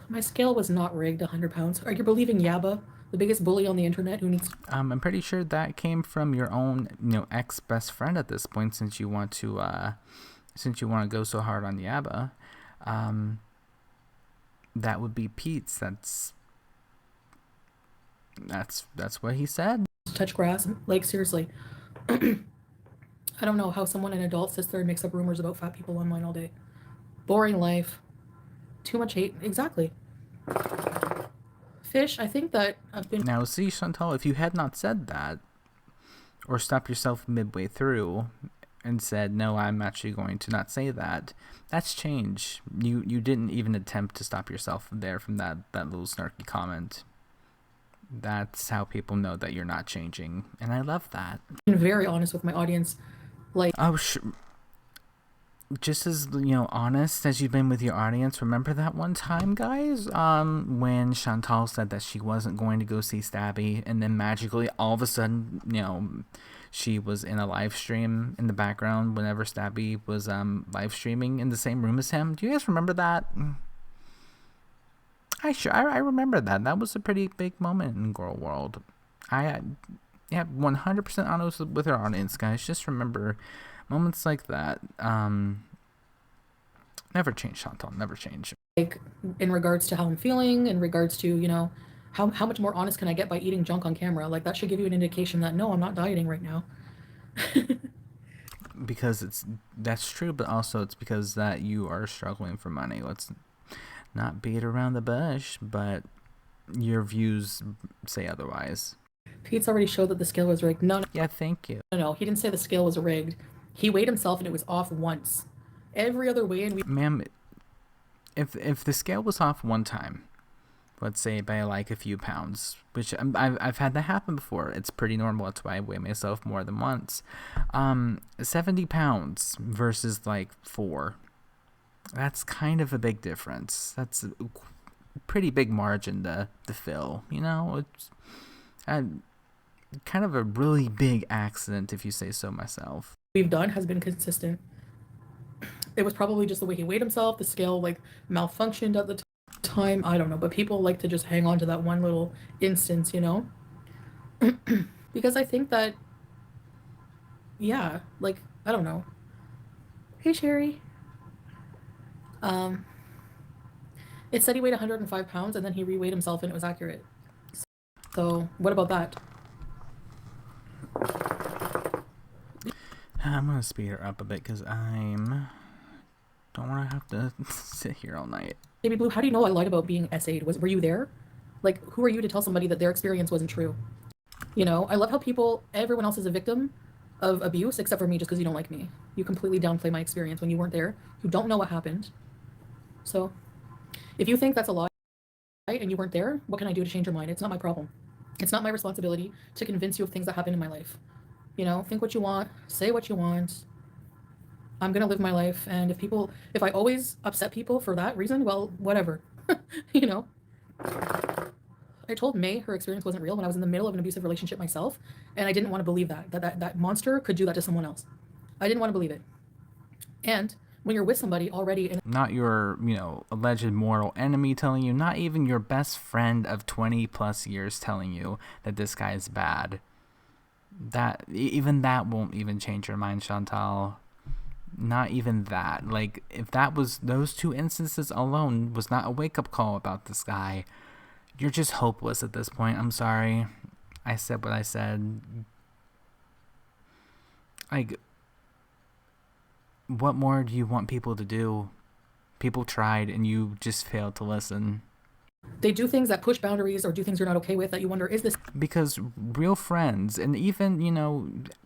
My scale was not rigged 100 pounds. Are you believing Yaba, the biggest bully on the internet who needs I'm pretty sure that came from your own, ex best friend at this point, since you want to go so hard on Yaba. Um, that would be Pete's. That's what he said. to touch grass? Like, seriously. I don't know how someone, an adult, sits there and makes up rumors about fat people online all day. Boring life. Too much hate. Exactly. Fish, I think that I've been Now, see, Chantal, if you had not said that, or stopped yourself midway through and said, no, I'm actually going to not say that, that's change. You didn't even attempt to stop yourself there from that little snarky comment. That's how people know that you're not changing, and I love that. very honest with my audience. Like, Oh, just as honest as you've been with your audience. Remember that one time, guys, when Chantal said that she wasn't going to go see Stabby, and then magically all of a sudden, she was in a live stream in the background whenever Stabby was live streaming in the same room as him. Do you guys remember that? I remember that. That was a pretty big moment in Girl World. I yeah, 100% honest with our audience, guys. Just remember moments like that. Never change, Chantal. Never change. like in regards to how I'm feeling, in regards to, how much more honest can I get by eating junk on camera? Like, that should give you an indication that no, I'm not dieting right now. Because that's true, but also it's because that you are struggling for money. Let's not beat around the bush, but your views say otherwise. Pete's already showed that the scale was rigged. No, no, Yeah, thank you. no, no. He didn't say the scale was rigged. He weighed himself and it was off once. Every other weigh in, we Ma'am, if the scale was off one time, let's say by like a few pounds, which I've had that happen before. It's pretty normal. That's why I weigh myself more than once. 70 pounds versus like 4. That's kind of a big difference. That's a pretty big margin to fill. It's kind of a really big accident, if you say so myself. we've done has been consistent. It was probably just the way he weighed himself. The scale like malfunctioned at the time. I don't know, but people like to just hang on to that one little instance. Because I think that, yeah, like, I don't know. Hey, Sherry. Um, it said he weighed 105 pounds and then he reweighed himself and it was accurate. So, what about that? I'm gonna speed her up a bit because don't want to have to sit here all night. Baby Blue, how do you know I lied about being SA'd? Were you there? Like, who are you to tell somebody that their experience wasn't true? I love how everyone else is a victim of abuse except for me just because you don't like me. You completely downplay my experience when you weren't there. You don't know what happened. So, if you think that's a lie and you weren't there, what can I do to change your mind? It's not my problem. It's not my responsibility to convince you of things that happened in my life. Think what you want, say what you want. I'm gonna live my life, and if I always upset people for that reason, well, whatever. you know, I told May her experience wasn't real when I was in the middle of an abusive relationship myself, and I didn't want to believe that monster could do that to someone else. I didn't want to believe it. And when you're with somebody already in Not your, alleged mortal enemy telling you, not even your best friend of 20 plus years telling you that this guy is bad. Even that won't even change your mind, Chantal. Not even that. Like, if that was, those two instances alone was not a wake-up call about this guy, you're just hopeless at this point. I'm sorry. I said what I said. Like, what more do you want people to do? People tried and you just failed to listen. they do things that push boundaries or do things you're not okay with that you wonder, is this Because real friends and even,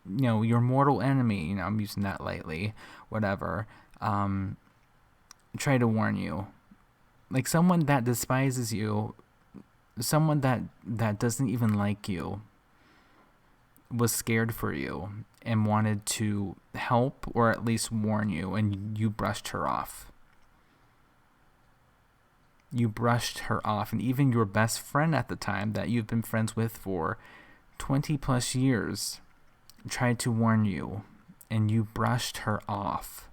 your mortal enemy, I'm using that lightly, whatever, try to warn you. Like someone that despises you, someone that doesn't even like you, was scared for you and wanted to help or at least warn you, and you brushed her off. You brushed her off, and even your best friend at the time that you've been friends with for 20 plus years tried to warn you, and you brushed her off.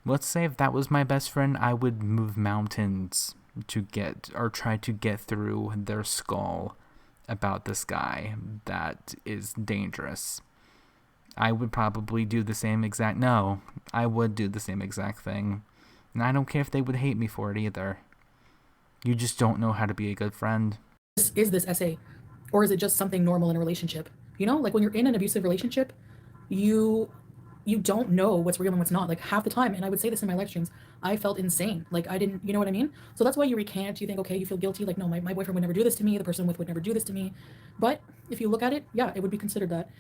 Let's say if that was my best friend, I would move mountains to get, or try to get through their skull about this guy that is dangerous. I would probably do the same exact, no, I would do the same exact thing. And I don't care if they would hate me for it either. You just don't know how to be a good friend. is this SA, or is it just something normal in a relationship? You know, like when you're in an abusive relationship, you you don't know what's real and what's not. Like half the time, and I would say this in my live streams, I felt insane. Like I didn't, you know what I mean? So that's why you recant. You think, okay, you feel guilty. Like no, my boyfriend would never do this to me. The person with would never do this to me. But if you look at it, yeah, it would be considered that.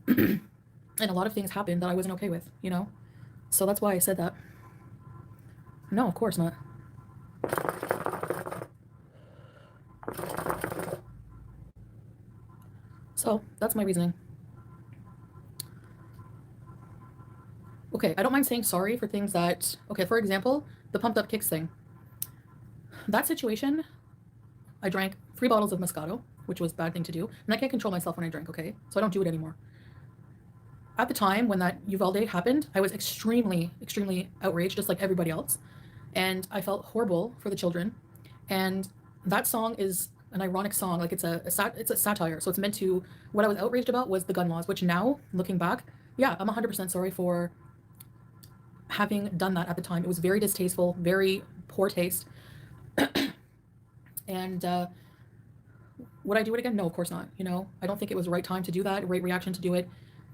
And a lot of things happened that I wasn't okay with. You know, so that's why I said that. No, of course not. So that's my reasoning. Okay, I don't mind saying sorry for things that, okay, for example, the pumped up kicks thing. That situation, I drank 3 bottles of Moscato, which was a bad thing to do, and I can't control myself when I drink, okay? So I don't do it anymore. At the time when that Uvalde happened, I was extremely, extremely outraged, just like everybody else. And I felt horrible for the children. And that song is an ironic song, like it's a satire. So it's meant to, what I was outraged about was the gun laws, which now, looking back, yeah, I'm 100% sorry for having done that at the time. It was very distasteful, very poor taste. And would I do it again? No, of course not. You know, I don't think it was the right time to do that, right reaction to do it.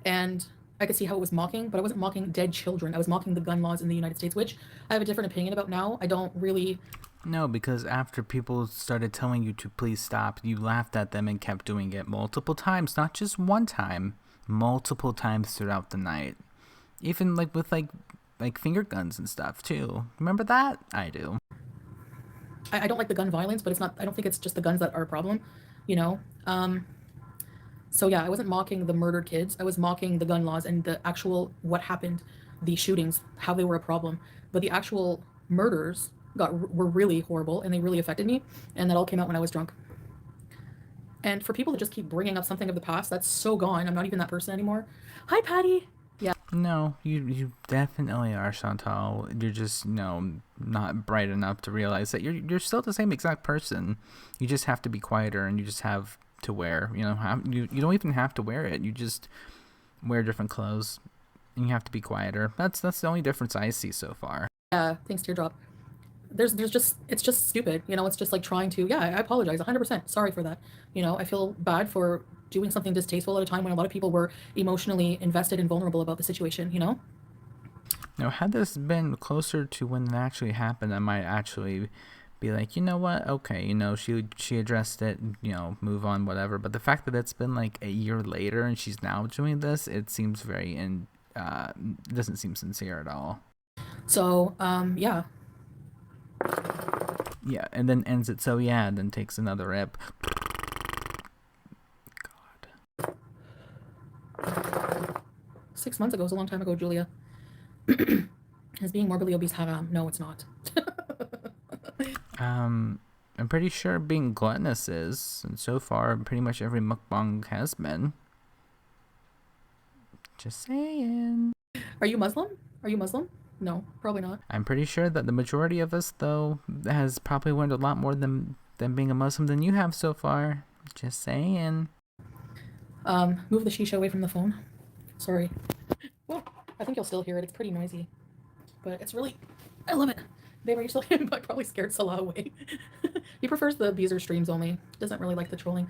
And I could see how it was mocking, but I wasn't mocking dead children. I was mocking the gun laws in the United States, which I have a different opinion about now. I don't really. No, because after people started telling you to please stop, you laughed at them and kept doing it multiple times, not just one time, multiple times throughout the night. Even like with like finger guns and stuff too. Remember that? I do. I don't like the gun violence, but it's not. I don't think it's just the guns that are a problem. You know. So yeah, I wasn't mocking the murdered kids. I was mocking the gun laws and the actual what happened, the shootings, how they were a problem. But the actual murders were really horrible and they really affected me. And that all came out when I was drunk. And for people to just keep bringing up something of the past, that's so gone. I'm not even that person anymore. Hi, Patty. Yeah. No, you definitely are, Chantal. You're just not bright enough to realize that you're still the same exact person. You just have to be quieter, and you just have to wear. You don't even have to wear it. You just wear different clothes, and you have to be quieter. That's the only difference I see so far. Yeah. Thanks, Teardrop. There's just it's just stupid. You know, it's just like trying to. Yeah, I apologize. 100%. Sorry for that. You know, I feel bad for doing something distasteful at a time when a lot of people were emotionally invested and vulnerable about the situation. You know. Now, had this been closer to when it actually happened, I might actually be like, you know what? Okay, she addressed it, move on, whatever. But the fact that it's been like a year later and she's now doing this, it seems very doesn't seem sincere at all. So yeah. Yeah, and then ends it so yeah, and then takes another rip. God. 6 months ago is a long time ago, Julia. Is being morbidly obese haram? No, it's not. I'm pretty sure being gluttonous is, and so far, pretty much every mukbang has been. Just saying. Are you Muslim? Are you Muslim? No, probably not. I'm pretty sure that the majority of us, though, has probably learned a lot more than being a Muslim than you have so far. Just saying. Move the shisha away from the phone. Sorry. Well, I think you'll still hear it. It's pretty noisy, but it's really, I love it. Babe, are you still? I probably scared Salah away. He prefers the Beezer streams only. Doesn't really like the trolling.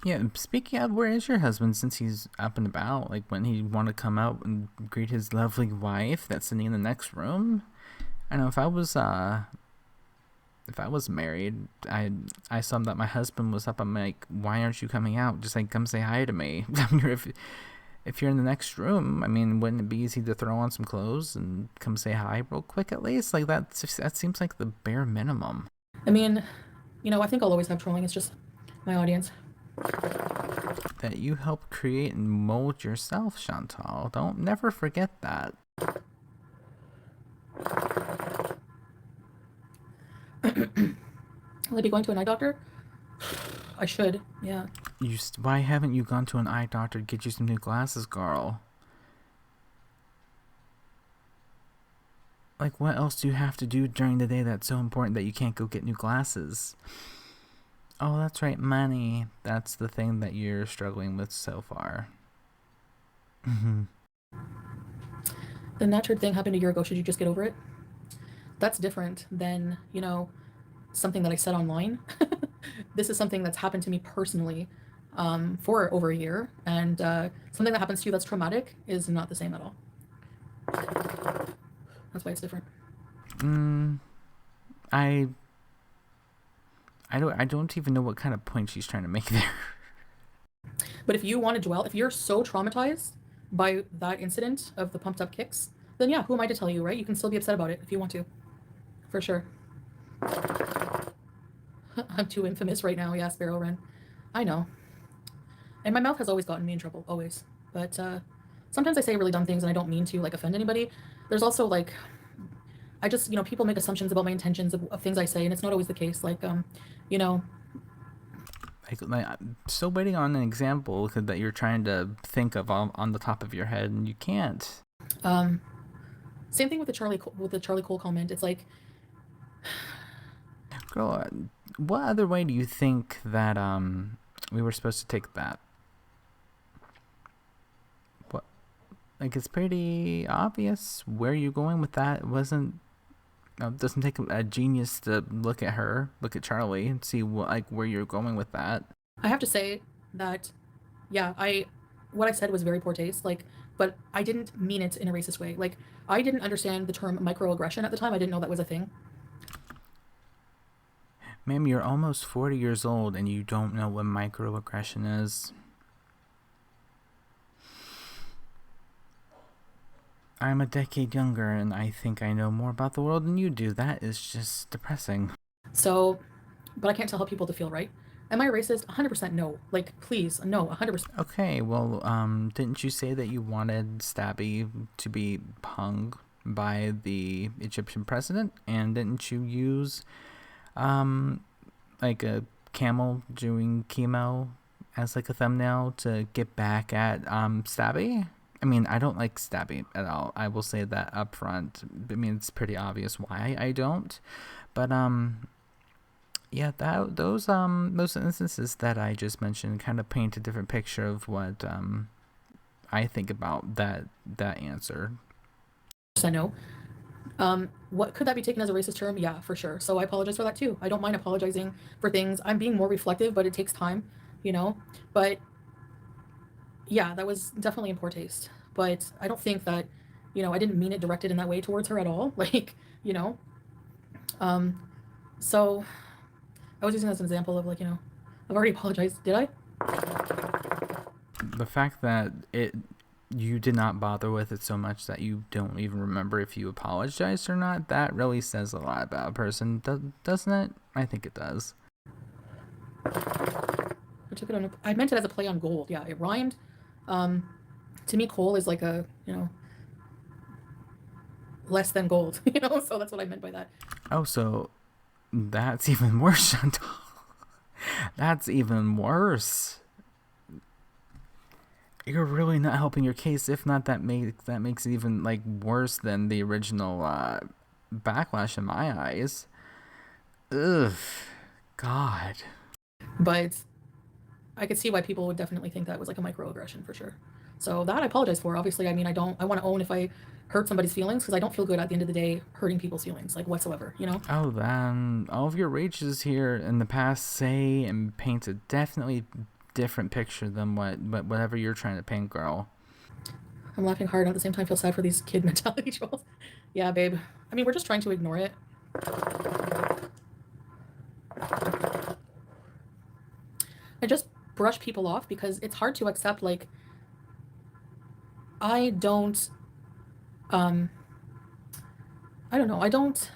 Yeah, speaking of, where is your husband since he's up and about? Like, when he want to come out and greet his lovely wife that's sitting in the next room? I know if I was married, I saw that my husband was up. I'm like, why aren't you coming out? Just like, come say hi to me. I mean, if you're in the next room, I mean, wouldn't it be easy to throw on some clothes and come say hi real quick at least? Like, that seems like the bare minimum. I mean, I think I'll always have trolling. It's just my audience. That you help create and mold yourself, Chantal. Don't never forget that. Will I be going to an eye doctor? I should, yeah. Why haven't you gone to an eye doctor to get you some new glasses, girl? Like, what else do you have to do during the day that's so important that you can't go get new glasses? Oh, that's right, money. That's the thing that you're struggling with so far. The natural thing happened a year ago. Should you just get over it? That's different than, something that I said online. This is something that's happened to me personally for over a year. And something that happens to you that's traumatic is not the same at all. That's why it's different. I don't even know what kind of point she's trying to make there. But if you want to dwell, if you're so traumatized by that incident of the pumped up kicks, then yeah, who am I to tell you, right? You can still be upset about it if you want to. For sure. I'm too infamous right now, yeah, Sparrow Wren. I know. And my mouth has always gotten me in trouble, always. But sometimes I say really dumb things and I don't mean to offend anybody. There's also I just, people make assumptions about my intentions of things I say, and it's not always the case. I'm still waiting on an example that you're trying to think of on the top of your head, and you can't. Same thing with the Charlie Cole comment. It's like, girl, what other way do you think that we were supposed to take that? What? Like, it's pretty obvious where you're going with that. It doesn't take a genius to look at Charlie, and see where you're going with that. I have to say that, yeah, what I said was very poor taste. But I didn't mean it in a racist way. I didn't understand the term microaggression at the time. I didn't know that was a thing. Ma'am, you're almost 40 years old and you don't know what microaggression is. I'm a decade younger and I think I know more about the world than you do. That is just depressing. So, but I can't tell how people to feel, right? Am I racist? 100% no. Please, no, 100%. Okay, well, didn't you say that you wanted Stabby to be hung by the Egyptian president? And didn't you use, a camel doing chemo as a thumbnail to get back at, Stabby? I mean, I don't like Stabby at all. I will say that up front. I mean, it's pretty obvious why I don't. But, yeah, those instances that I just mentioned kind of paint a different picture of what I think about that answer. No. What could that be taken as a racist term? Yeah, for sure. So I apologize for that too. I don't mind apologizing for things. I'm being more reflective, but it takes time, But yeah, that was definitely in poor taste. But I don't think that, I didn't mean it directed in that way towards her at all. So I was using that as an example of I've already apologized. Did I? The fact that you did not bother with it so much that you don't even remember if you apologized or not, that really says a lot about a person, doesn't it? I think it does. I meant it as a play on gold. Yeah, it rhymed. To me, coal is like a, less than gold, So that's what I meant by that. Oh, so that's even worse, Chantal. That's even worse. You're really not helping your case. If not, that makes it even like worse than the original backlash in my eyes. Ugh, God. But I could see why people would definitely think that was like a microaggression for sure. So that I apologize for. Obviously, I mean, I want to own if I hurt somebody's feelings because I don't feel good at the end of the day hurting people's feelings, like whatsoever. Oh, then all of your rages here in the past say and paint a definitely different picture than whatever you're trying to paint, girl. I'm laughing hard and at the same time feel sad for these kid mentality trolls. Yeah, babe. I mean, we're just trying to ignore it. I just brush people off because it's hard to accept, like, I don't, um, I don't know, I don't,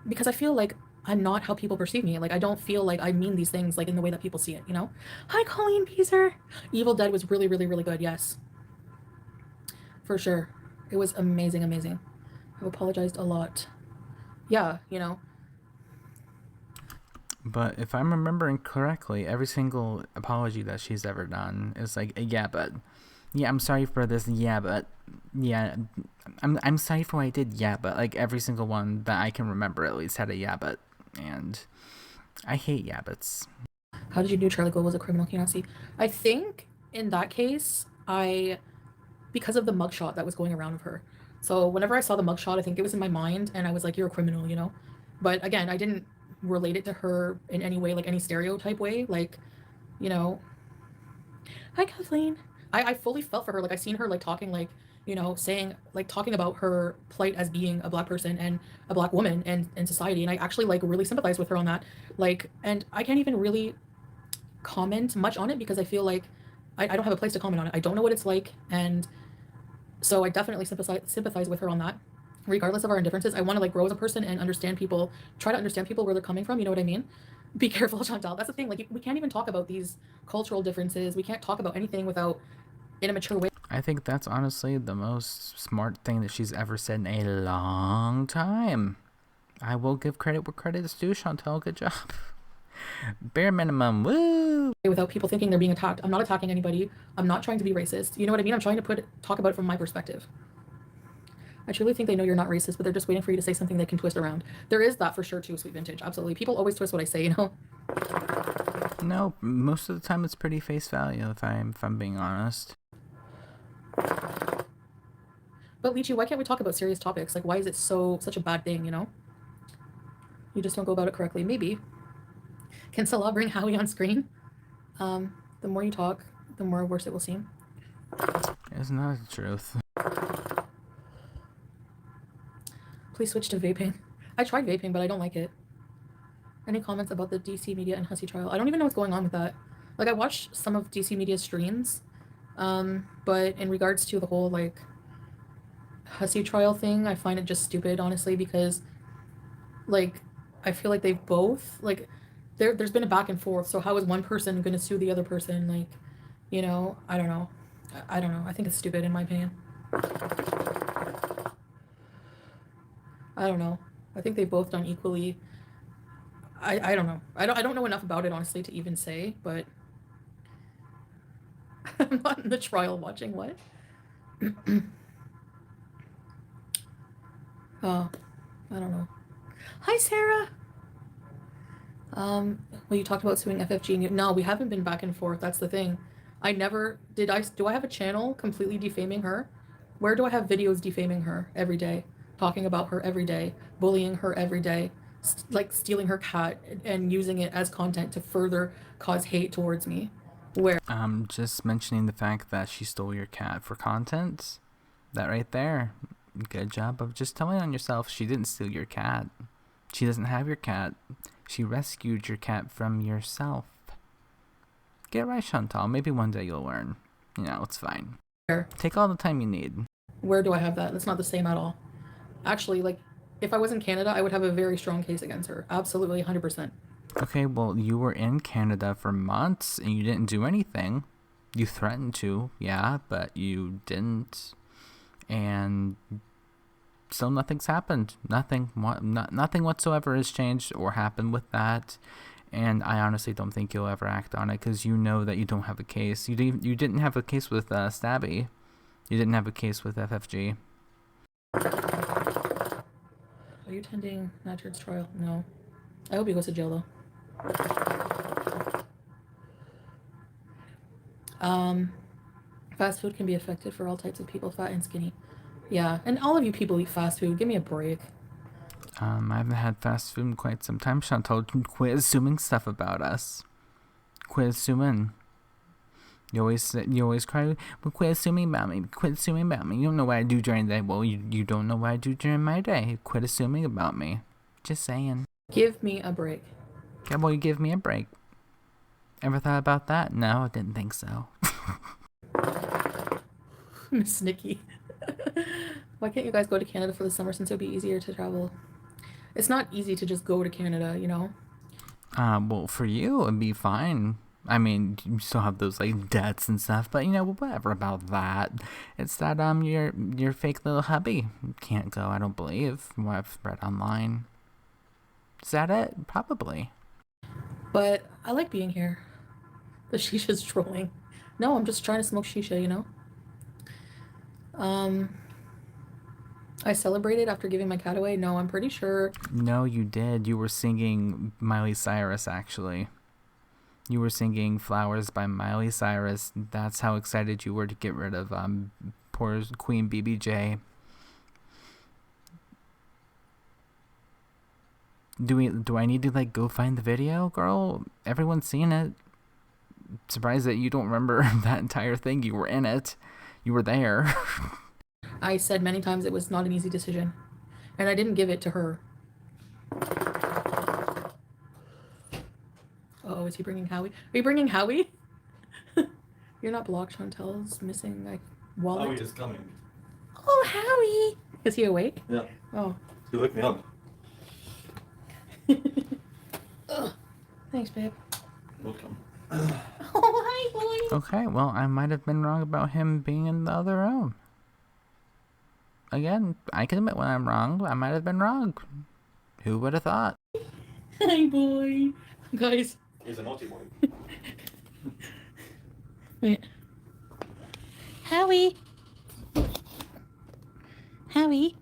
because I feel like I'm not how people perceive me. Like, I don't feel like I mean these things, like, in the way that people see it? Hi, Colleen Peaser. Evil Dead was really, really, really good, yes. For sure. It was amazing, amazing. I've apologized a lot. Yeah. But if I'm remembering correctly, every single apology that she's ever done is like, yeah, but yeah, I'm sorry for this. Yeah, but yeah, I'm sorry for what I did. Yeah, but like every single one that I can remember at least had a yeah, but, and I hate yeah buts. How did you do Charlie Gold was a criminal? Can you not see? I think in that case, because of the mugshot that was going around of her. So whenever I saw the mugshot, I think it was in my mind, and I was like, "You're a criminal." But again, I didn't relate it to her in any way, like any stereotype way. Like, you know, hi Kathleen. I fully felt for her. Like I seen her like talking like saying like talking about her plight as being a black person and a black woman and in society, and I actually like really sympathize with her on that. Like, and I can't even really comment much on it because I feel like I don't have a place to comment on it. I don't know what it's like, and so I definitely sympathize with her on that. Regardless of our indifferences, I want to like grow as a person and understand people, try to understand people where they're coming from. You know what I mean? Be careful, Chantal. That's the thing. Like we can't even talk about these cultural differences. We can't talk about anything without in a mature way. I think that's honestly the most smart thing that she's ever said in a long time. I will give credit where credit is due, Chantal. Good job. Bare minimum. Woo! Without people thinking they're being attacked. I'm not attacking anybody. I'm not trying to be racist. You know what I mean? I'm trying to talk about it from my perspective. I truly think they know you're not racist, but they're just waiting for you to say something they can twist around. There is that for sure too, Sweet Vintage. Absolutely. People always twist what I say. No, most of the time it's pretty face value if I'm being honest. But Lychee, why can't we talk about serious topics? Like why is it such a bad thing? You just don't go about it correctly. Maybe. Can Salah bring Howie on screen? The more you talk, the more worse it will seem. Isn't that the truth? Please switch to vaping. I tried vaping, but I don't like it. Any comments about the DC Media and Hussey trial? I don't even know what's going on with that. Like I watched some of DC Media's streams, but in regards to the whole like Hussey trial thing, I find it just stupid, honestly, because like I feel like they both like there's been a back and forth. So how is one person going to sue the other person? Like, I don't know. I don't know. I think it's stupid in my opinion. I don't know. I think they've both done equally. I don't know. I don't know enough about it honestly to even say, but I'm not in the trial watching what? Oh, I don't know. Hi Sarah. Well, you talked about suing FFG. No, we haven't been back and forth. That's the thing. I never did. Do I have a channel completely defaming her? Where do I have videos defaming her every day, talking about her every day, bullying her every day, like stealing her cat and using it as content to further cause hate towards me? Where? Just mentioning the fact that she stole your cat for content. That right there. Good job of just telling on yourself. She didn't steal your cat. She doesn't have your cat. She rescued your cat from yourself. Get right, Chantal. Maybe one day you'll learn. It's fine. Where? Take all the time you need. Where do I have that? That's not the same at all. Actually, like, if I was in Canada, I would have a very strong case against her. Absolutely, 100%. Okay, well, you were in Canada for months and you didn't do anything. You threatened to, yeah, but you didn't. And still nothing's happened. Nothing whatsoever has changed or happened with that. And I honestly don't think you'll ever act on it because you know that you don't have a case. You didn't have a case with Stabby. You didn't have a case with FFG. Are you attending Natchard's trial? No. I hope he goes to jail though. Fast food can be effective for all types of people, fat and skinny. Yeah, and all of you people eat fast food. Give me a break. I haven't had fast food in quite some time. Chantal, quit assuming stuff about us. Quit assuming. You always cry. Well, quit assuming about me. Quit assuming about me. You don't know what I do during the day. Well, you don't know what I do during my day. Quit assuming about me. Just saying. Give me a break. Okay, well, you give me a break. Ever thought about that? No, I didn't think so. Miss Nikki. Why can't you guys go to Canada for the summer since it would be easier to travel? It's not easy to just go to Canada, you know? Well, for you, it'd be fine. I mean, you still have those like debts and stuff, but you know, whatever about that. It's that your fake little hubby can't go. I don't believe from what I've read online. Is that it? Probably. But I like being here. The shisha's trolling. No, I'm just trying to smoke shisha, you know? I celebrated after giving my cat away. No, I'm pretty sure. No, you did. You were singing Miley Cyrus, actually. You were singing Flowers by Miley Cyrus. That's how excited you were to get rid of poor Queen BBJ. Do I need to like go find the video, girl? Everyone's seen it. Surprised that you don't remember that entire thing. You were in it. You were there. I said many times it was not an easy decision. And I didn't give it to her. Oh, is he bringing Howie? Are you bringing Howie? You're not blocked. Chantel's missing a wallet. Howie is coming. Oh, Howie! Is he awake? Yeah. Oh. He woke me up. Thanks, babe. Welcome. Oh, hi, boy. Okay, well, I might have been wrong about him being in the other room. Again, I can admit when I'm wrong. I might have been wrong. Who would have thought? Hi, boy. Guys. He's a naughty boy. Wait. Howie. Howie.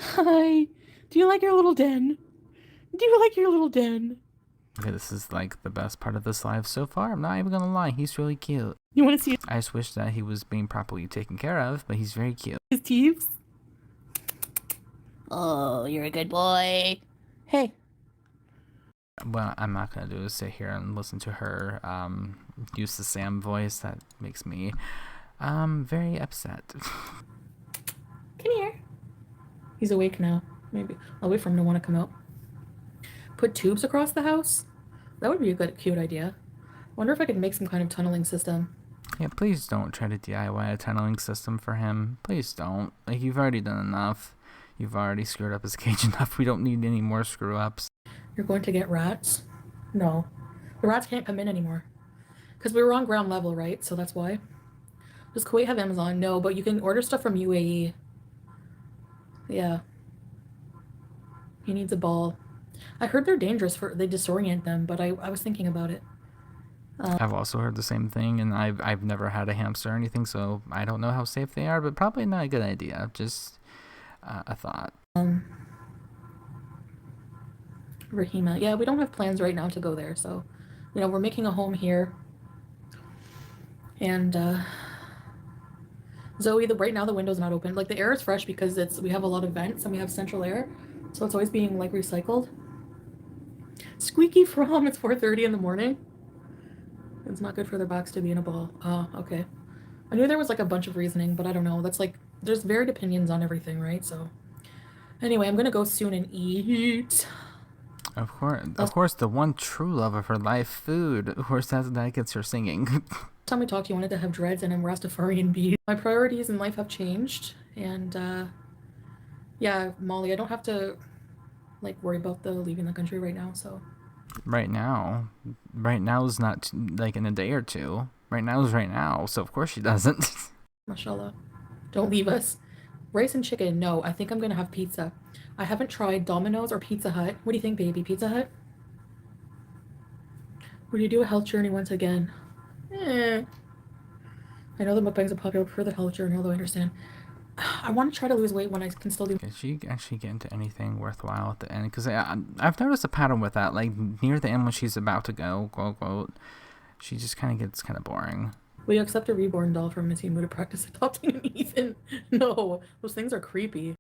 Hi. Do you like your little den? Do you like your little den? Okay, this is like the best part of this live so far. I'm not even gonna lie. He's really cute. You want to see I just wish that he was being properly taken care of, but he's very cute. his teeth? Oh, you're a good boy. Hey. What I'm not gonna do is sit here and listen to her use the Sam voice. That makes me very upset. Come here. He's awake now. Maybe I'll wait for him to want to come out. Put tubes across the house? That would be a good, cute idea. Wonder if I could make some kind of tunneling system. Yeah, please don't try to DIY a tunneling system for him. Please don't. Like, you've already done enough. You've already screwed up his cage enough. We don't need any more screw ups. You're going to get rats? No. The rats can't come in anymore. Because we were on ground level, right? So that's why. Does Kuwait have Amazon? No, but you can order stuff from UAE. Yeah. He needs a ball. I heard they're dangerous they disorient them, but I was thinking about it. I've also heard the same thing, and I've never had a hamster or anything, so I don't know how safe they are, but probably not a good idea. Just a thought. Rahima. Yeah, we don't have plans right now to go there, so, you know, we're making a home here. And, Zoe, right now the window's not open. Like, the air is fresh because we have a lot of vents and we have central air, so it's always being, like, recycled. Squeaky From, it's 4:30 in the morning. It's not good for their backs to be in a ball. Oh, okay. I knew there was, like, a bunch of reasoning, but I don't know. That's, like, there's varied opinions on everything, right? So, anyway, I'm gonna go soon and eat. Of course, the one true love of her life, food. Of course, that gets her singing. Last time we talked, you wanted to have dreads and I'm Rastafarian bead. My priorities in life have changed, and yeah, Molly, I don't have to like worry about leaving the country right now. So right now is not like in a day or two. Right now is right now, so of course she doesn't. mashallah. Don't leave us. Rice and chicken. No, I think I'm gonna have pizza. I haven't tried Domino's or Pizza Hut. What do you think, baby? Pizza Hut? Would you do a health journey once again? Eh. I know the mukbangs are popular for the health journey, although I understand. I want to try to lose weight when I can still do. Did she actually get into anything worthwhile at the end? Because I've noticed a pattern with that. Like near the end when she's about to go, quote quote, she just kind of gets kind of boring. Will you accept a reborn doll from Missy Moo to practice adopting an Ethan? No, those things are creepy.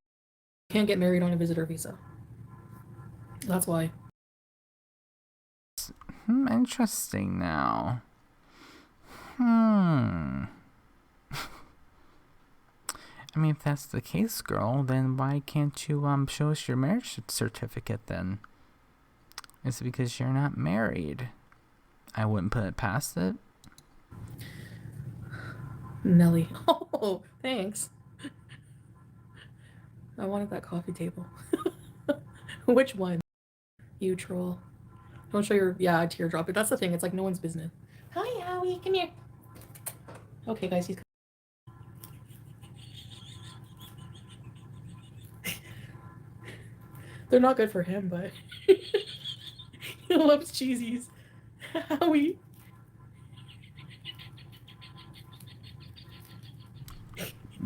Can't get married on a visitor visa. That's why. Interesting now. I mean, if that's the case, girl, then why can't you show us your marriage certificate then? Is it because you're not married? I wouldn't put it past it. Nelly. Oh, thanks. I wanted that coffee table. Which one? You troll. Don't show your teardrop. But that's the thing. It's like no one's business. Hi, Howie. Come here. Okay, guys. He's. They're not good for him, but he loves cheesies. Howie.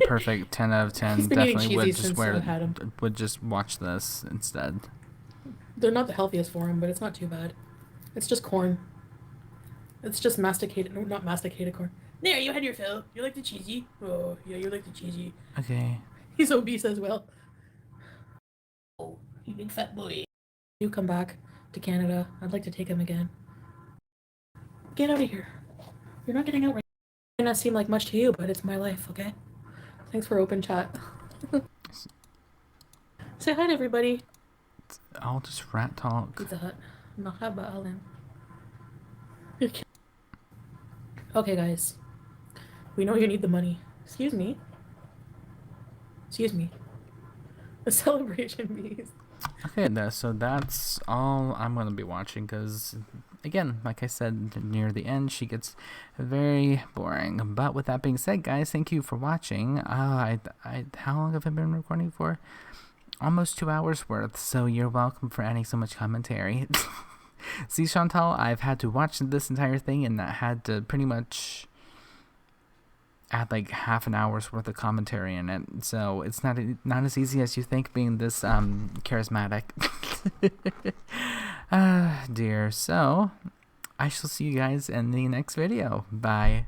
Perfect. 10 out of 10. He's been eating Definitely cheesies would just watch this instead. They're not the healthiest for him, but it's not too bad. It's just corn. It's just masticated, no, not masticated corn. There, you had your fill. You like the cheesy? Oh, yeah, you like the cheesy. Okay. He's obese as well. Oh, you big fat boy. You come back to Canada. I'd like to take him again. Get out of here. You're not getting out right now. It may not seem like much to you, but it's my life, okay? Thanks for open chat. Say hi to everybody. I'll just rat talk. Pizza Hut. Mahaba Alan. Okay, guys. We know you need the money. Excuse me. Excuse me. A celebration beast. Okay, so that's all I'm going to be watching because, again, like I said, near the end, she gets very boring. But with that being said, guys, thank you for watching. How long have I been recording for? Almost 2 hours worth, so you're welcome for adding so much commentary. See, Chantal, I've had to watch this entire thing and I had to pretty much add like half an hour's worth of commentary in it, so it's not as easy as you think being this charismatic. Dear. So I shall see you guys in the next video. Bye.